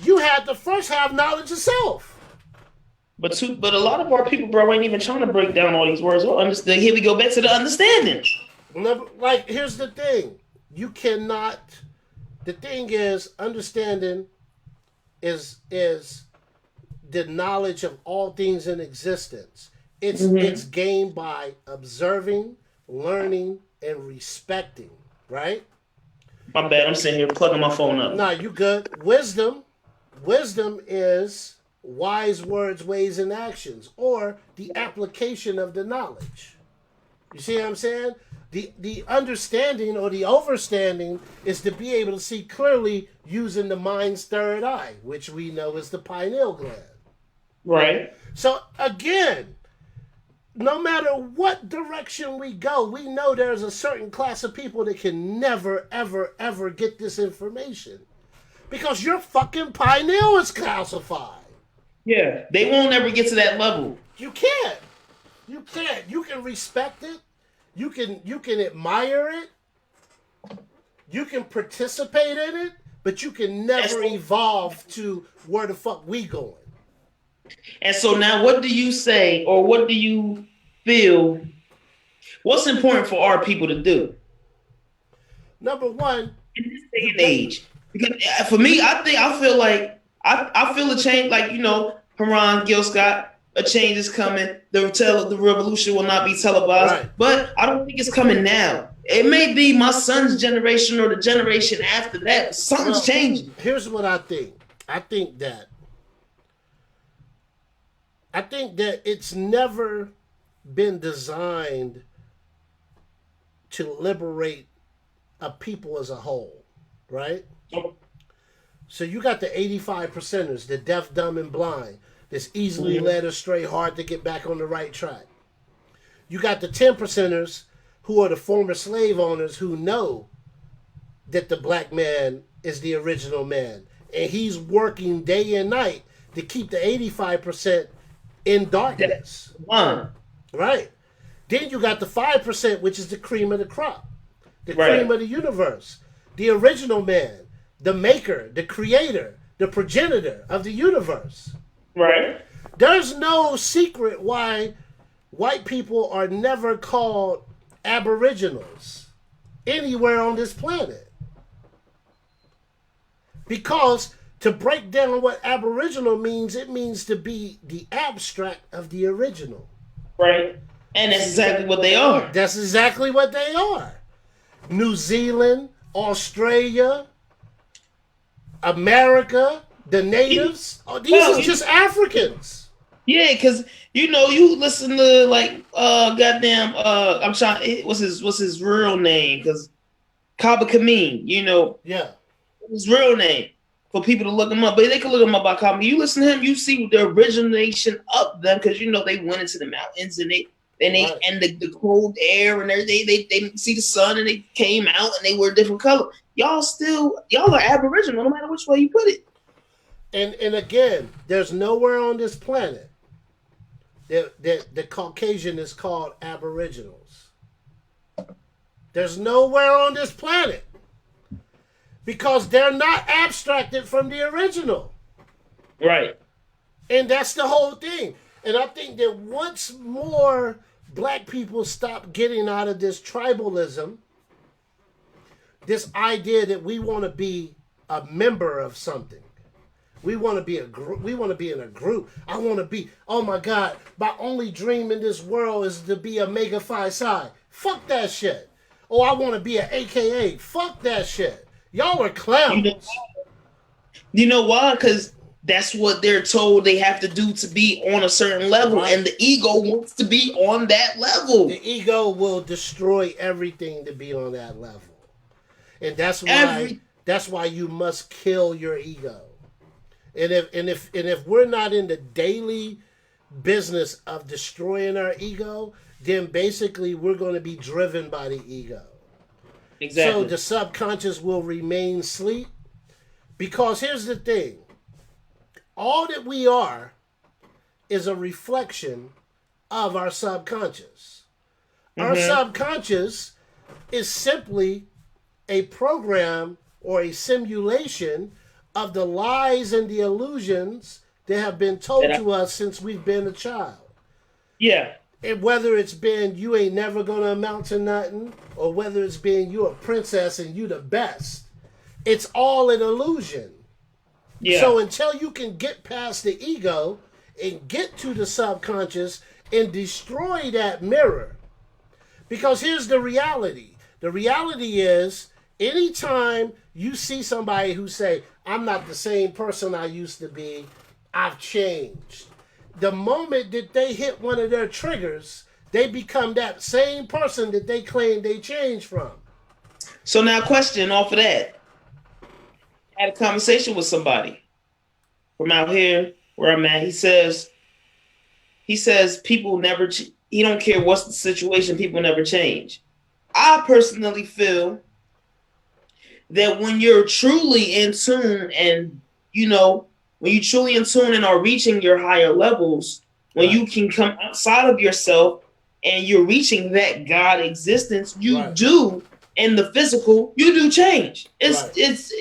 Speaker 1: you had to first have knowledge of self.
Speaker 3: But a lot of our people, bro, ain't even trying to break down all these words. Well, understand. Here we go back to the understanding.
Speaker 1: Like, here's the thing. You cannot... The thing is, understanding is the knowledge of all things in existence. It's gained by observing, learning, and respecting, right?
Speaker 3: My bad, I'm sitting here plugging my phone up.
Speaker 1: Nah, you good. Wisdom is wise words, ways, and actions, or the application of the knowledge. You see what I'm saying? The understanding or the overstanding is to be able to see clearly using the mind's third eye, which we know is the pineal gland.
Speaker 3: Right.
Speaker 1: So again, no matter what direction we go, we know there's a certain class of people that can never, ever, ever get this information. Because your fucking pineal is calcified.
Speaker 3: Yeah, they won't ever get to that level.
Speaker 1: You can't. You can't. You can respect it. You can admire it. You can participate in it, but you can never evolve to where the fuck we going.
Speaker 3: And so now what do you say, or what do you feel, what's important for our people to do?
Speaker 1: Number one,
Speaker 3: in this day and age. Because for me, I feel like I feel a change, like, you know, Haran, Gil Scott, a change is coming. The revolution will not be televised. Right. But I don't think it's coming now. It may be my son's generation or the generation after that. Something's changing.
Speaker 1: Here's what I think. I think that it's never been designed to liberate a people as a whole, right? So you got the 85%ers, the deaf, dumb, and blind, that's easily led astray, hard to get back on the right track. You got the 10%ers, who are the former slave owners who know that the black man is the original man. And he's working day and night to keep the 85% in darkness. Right. Then you got the 5%, which is the cream of the crop. The cream of the universe. The original man. The maker. The creator. The progenitor of the universe.
Speaker 3: Right.
Speaker 1: There's no secret why white people are never called aboriginals anywhere on this planet. Because to break down what aboriginal means, it means to be the abstract of the original.
Speaker 3: Right. And that's exactly what they are.
Speaker 1: That's exactly what they are. New Zealand, Australia, America, the natives, these are just Africans.
Speaker 3: Yeah, because you know, you listen to like goddamn I'm trying, what's his real name? Because Kaba Kameen, you know.
Speaker 1: Yeah.
Speaker 3: His real name for people to look him up. But they can look him up by Kaba. You listen to him, you see the origination of them, because you know they went into the mountains and and the cold air and everything. They see the sun and they came out and they were a different color. Y'all are Aboriginal no matter which way you put it.
Speaker 1: And again, there's nowhere on this planet that the Caucasian is called Aboriginals. There's nowhere on this planet because they're not abstracted from the original.
Speaker 3: Right.
Speaker 1: And that's the whole thing. And I think that once more black people stop getting out of this tribalism, this idea that we want to be a member of something. We want to be a group. We want to be in a group. I want to be, oh my God, my only dream in this world is to be a Mega Phi Psi. Fuck that shit. Oh, I want to be an AKA. Fuck that shit. Y'all are clowns.
Speaker 3: You know why? Because that's what they're told they have to do to be on a certain level. Right. And the ego wants to be on that level.
Speaker 1: The ego will destroy everything to be on that level. And that's why you must kill your ego. And if we're not in the daily business of destroying our ego, then basically we're going to be driven by the ego.
Speaker 3: Exactly.
Speaker 1: So the subconscious will remain asleep. Because here's the thing. All that we are is a reflection of our subconscious. Mm-hmm. Our subconscious is simply a program or a simulation of the lies and the illusions that have been told to us since we've been a child.
Speaker 3: Yeah.
Speaker 1: And whether it's been you ain't never gonna amount to nothing, or whether it's been you a princess and you the best, it's all an illusion. Yeah. So until you can get past the ego and get to the subconscious and destroy that mirror, because here's the reality. The reality is anytime you see somebody who say, I'm not the same person I used to be, I've changed. The moment that they hit one of their triggers, they become that same person that they claim they changed from.
Speaker 3: So now question off of that. I had a conversation with somebody from out here where I'm at. He says people never, he don't care what's the situation, people never change. I personally feel that when you're truly in tune and, when you truly in tune and are reaching your higher levels, when you can come outside of yourself and you're reaching that God existence, you do in the physical, you do change. It's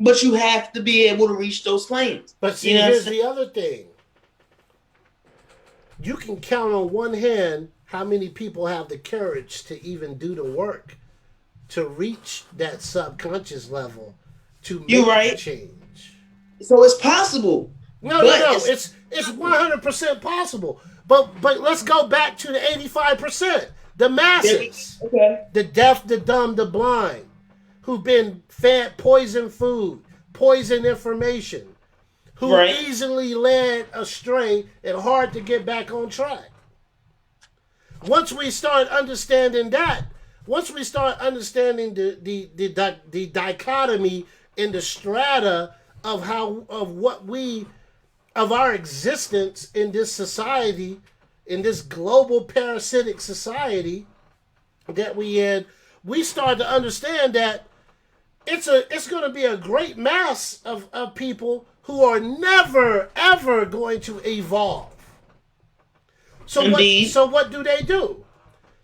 Speaker 3: but you have to be able to reach those planes.
Speaker 1: But see, here's the other thing. You can count on one hand how many people have the courage to even do the work to reach that subconscious level to make the change.
Speaker 3: So it's possible.
Speaker 1: No, it's 100% possible. But let's go back to the 85%. The masses.
Speaker 3: Okay.
Speaker 1: The deaf, the dumb, the blind, who've been fed poison food, poison information, who easily led astray and hard to get back on track. Once we start understanding that, once we start understanding the dichotomy in the strata of our existence in this society, in this global parasitic society that we in, we start to understand that it's going to be a great mass of people who are never ever going to evolve. So what do they do?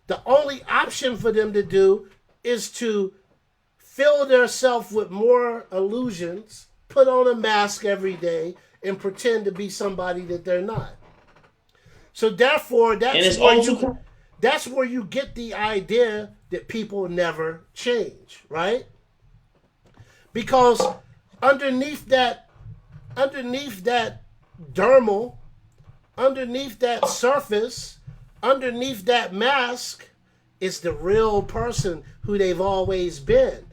Speaker 1: The only option for them to do is to fill themselves with more illusions, put on a mask every day, and pretend to be somebody that they're not. So therefore, that's where you get the idea that people never change, right? Because underneath that dermal, underneath that surface, underneath that mask is the real person who they've always been.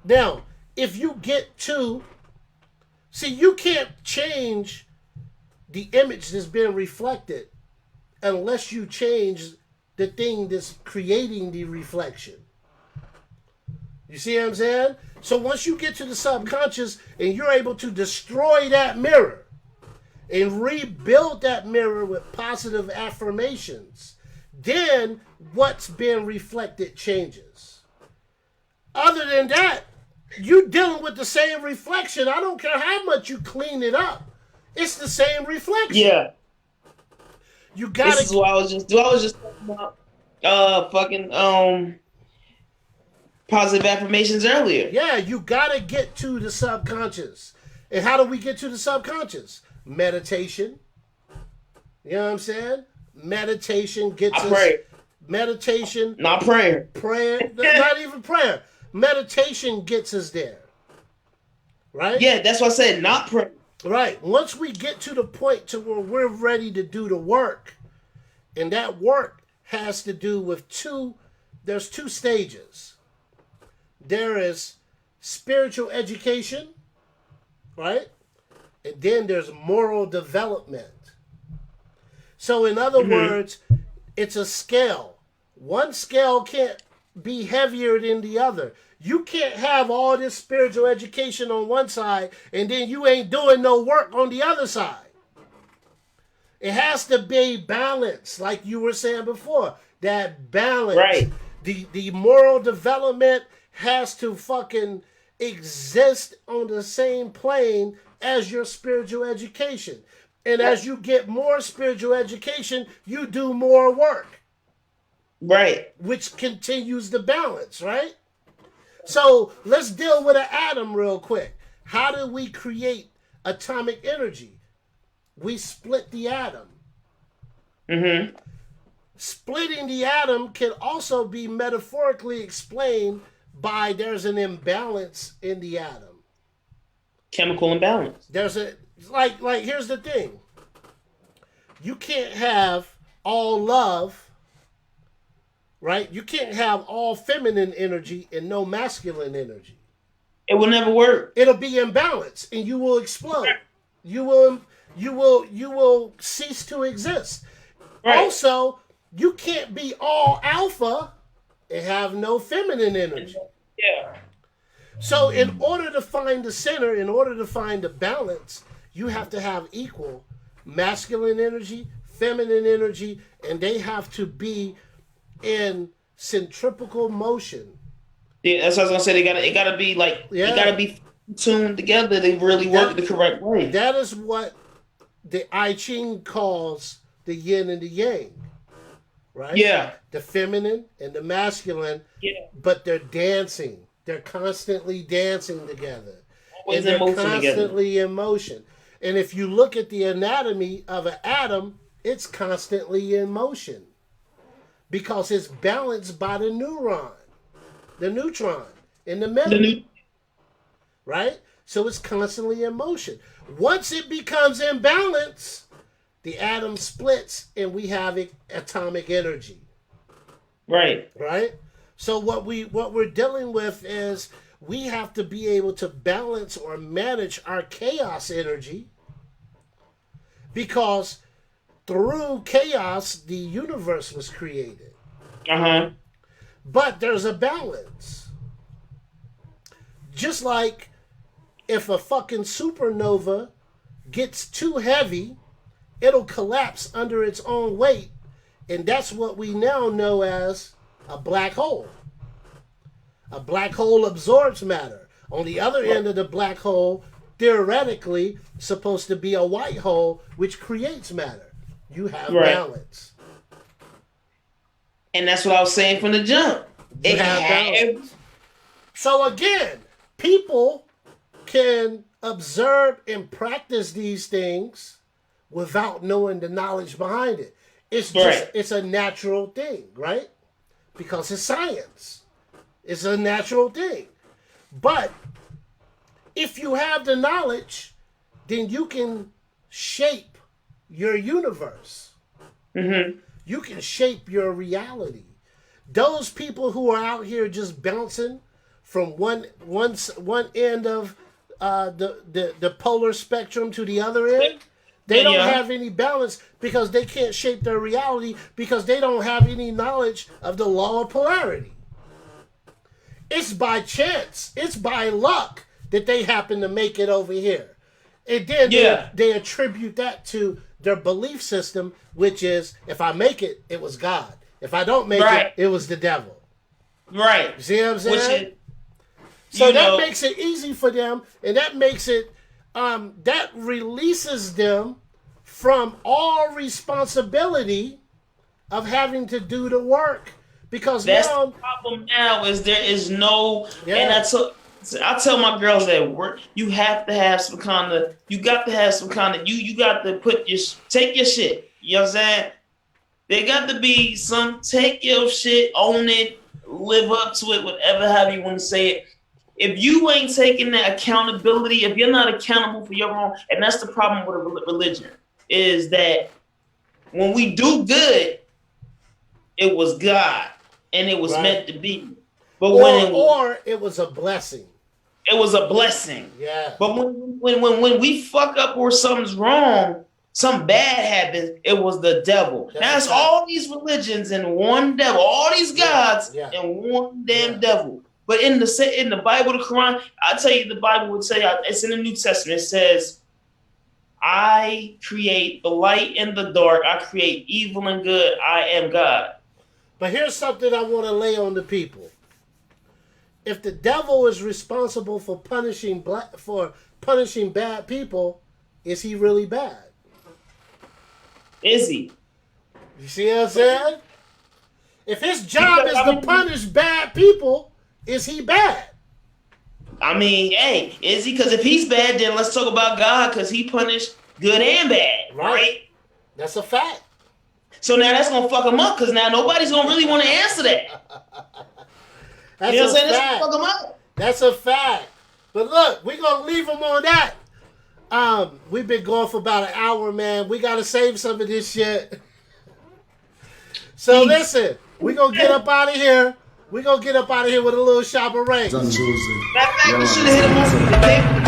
Speaker 1: Now, if you get to, you can't change the image that's being reflected unless you change the thing that's creating the reflection. You see what I'm saying? So once you get to the subconscious and you're able to destroy that mirror and rebuild that mirror with positive affirmations, then what's being reflected changes. Other than that, you're dealing with the same reflection. I don't care how much you clean it up. It's the same reflection.
Speaker 3: Yeah.
Speaker 1: You
Speaker 3: This
Speaker 1: gotta.
Speaker 3: is what I was just talking about positive affirmations earlier.
Speaker 1: Yeah, you gotta get to the subconscious. And how do we get to the subconscious? Meditation. You know what I'm saying? Meditation gets
Speaker 3: I
Speaker 1: us.
Speaker 3: pray.
Speaker 1: Meditation.
Speaker 3: Not prayer.
Speaker 1: Prayer. Not even prayer. Meditation gets us there. Right?
Speaker 3: Yeah, that's what I said. Not prayer.
Speaker 1: Right. Once we get to the point to where we're ready to do the work, and that work has to do with there's two stages. There is spiritual education, right? And then there's moral development. So in other words, it's a scale. One scale can't be heavier than the other. You can't have all this spiritual education on one side and then you ain't doing no work on the other side. It has to be balanced, like you were saying before. That balance.
Speaker 3: Right.
Speaker 1: The moral development has to fucking exist on the same plane as your spiritual education. And as you get more spiritual education, you do more work.
Speaker 3: Right.
Speaker 1: Which continues the balance, right? So let's deal with an atom real quick. How do we create atomic energy? We split the atom.
Speaker 3: Mm-hmm.
Speaker 1: Splitting the atom can also be metaphorically explained by there's an imbalance in the atom.
Speaker 3: Chemical imbalance.
Speaker 1: There's a like here's the thing. You can't have all love, right? You can't have all feminine energy and no masculine energy.
Speaker 3: It will never work.
Speaker 1: It'll be imbalanced and you will explode. You will cease to exist.
Speaker 3: Right.
Speaker 1: Also, you can't be all alpha and have no feminine energy.
Speaker 3: Yeah.
Speaker 1: So in order to find the center, in order to find the balance, you have to have equal masculine energy, feminine energy, and they have to be in centripetal motion.
Speaker 3: Yeah, that's what I was gonna say. It gotta be like it gotta be tuned together. They really work the correct way.
Speaker 1: That is what the I Ching calls the yin and the yang, right?
Speaker 3: Yeah.
Speaker 1: The feminine and the masculine.
Speaker 3: Yeah.
Speaker 1: But they're dancing. They're constantly dancing together.
Speaker 3: Always
Speaker 1: and
Speaker 3: in motion
Speaker 1: they're constantly in motion. And if you look at the anatomy of an atom, it's constantly in motion because it's balanced by the neutron in the middle. Right? So it's constantly in motion. Once it becomes imbalanced, the atom splits and we have atomic energy.
Speaker 3: Right.
Speaker 1: Right? So what we're dealing with is we have to be able to balance or manage our chaos energy because through chaos the universe was created.
Speaker 3: Uh-huh.
Speaker 1: But there's a balance. Just like if a fucking supernova gets too heavy, it'll collapse under its own weight. And that's what we now know as a black hole. A black hole absorbs matter. On the other end of the black hole, theoretically, supposed to be a white hole, which creates matter. You have balance.
Speaker 3: And that's what I was saying from the jump.
Speaker 1: You have balance. So again, people can observe and practice these things without knowing the knowledge behind it. It's just it's a natural thing, right? Because it's science. It's a natural thing. But if you have the knowledge, then you can shape your universe.
Speaker 3: Mm-hmm.
Speaker 1: You can shape your reality. Those people who are out here just bouncing from one end of the polar spectrum to the other end, they don't have any balance because they can't shape their reality because they don't have any knowledge of the law of polarity. It's by chance, it's by luck that they happen to make it over here. And then they attribute that to their belief system, which is, if I make it, it was God. If I don't make it, it was the devil.
Speaker 3: Right.
Speaker 1: You see what I'm saying? So that makes it easy for them, and that makes it, that releases them from all responsibility of having to do the work. Because
Speaker 3: that's
Speaker 1: now,
Speaker 3: the problem now is there is no,
Speaker 1: Yeah.
Speaker 3: and I tell my girls at work, you have to have some kind of, you got to take your shit. You know what I'm saying? There got to be take your shit, own it, live up to it, whatever, however you want to say it. If you ain't taking that accountability, if you're not accountable for your own, and that's the problem with a religion, is that when we do good, it was God and it was meant to be. But
Speaker 1: or it was a blessing.
Speaker 3: It was a blessing.
Speaker 1: Yeah.
Speaker 3: But when we fuck up or something's wrong, something bad happens, it was the devil. That's all these religions and one devil, all these gods and one damn devil. But in the Bible, the Quran, I tell you, the Bible would say, it's in the New Testament, it says, I create the light and the dark. I create evil and good. I am God.
Speaker 1: But here's something I want to lay on the people. If the devil is responsible for punishing bad people, is he really bad?
Speaker 3: Is he?
Speaker 1: You see what I'm saying? If his job is to punish bad people, is he bad?
Speaker 3: I mean, hey, is he? Because if he's bad, then let's talk about God, because he punished good and bad, right?
Speaker 1: That's a fact.
Speaker 3: So now that's going to fuck him up, because now nobody's going to really want to answer that.
Speaker 1: That's
Speaker 3: you know what I'm saying?
Speaker 1: fact.
Speaker 3: That's going to fuck him up.
Speaker 1: That's a fact. But look, we're going to leave him on that. We've been going for about an hour, man. We got to save some of this shit. So listen, we're going to get up out of here. We're going to get up out of here with a little shop of rain.
Speaker 3: Matter of fact, we should have hit him on the table.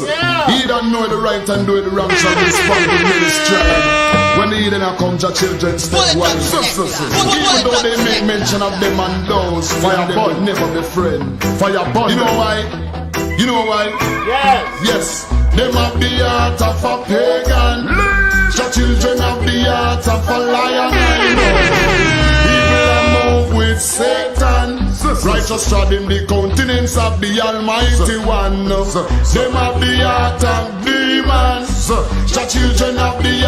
Speaker 5: Yeah. He don't know the right and do the wrong, shall respond to ministry. When the heathen come to children, step one. Even though they make mention of them and those, fire burn never be friend. Fire burn. You know why? You know why?
Speaker 1: Yes.
Speaker 5: Yes. Them have the heart of a pagan. The children have the heart of a lion. Evil move with Satan. Righteous trod in the countenance of the Almighty One. Them have the heart of demons. The children have the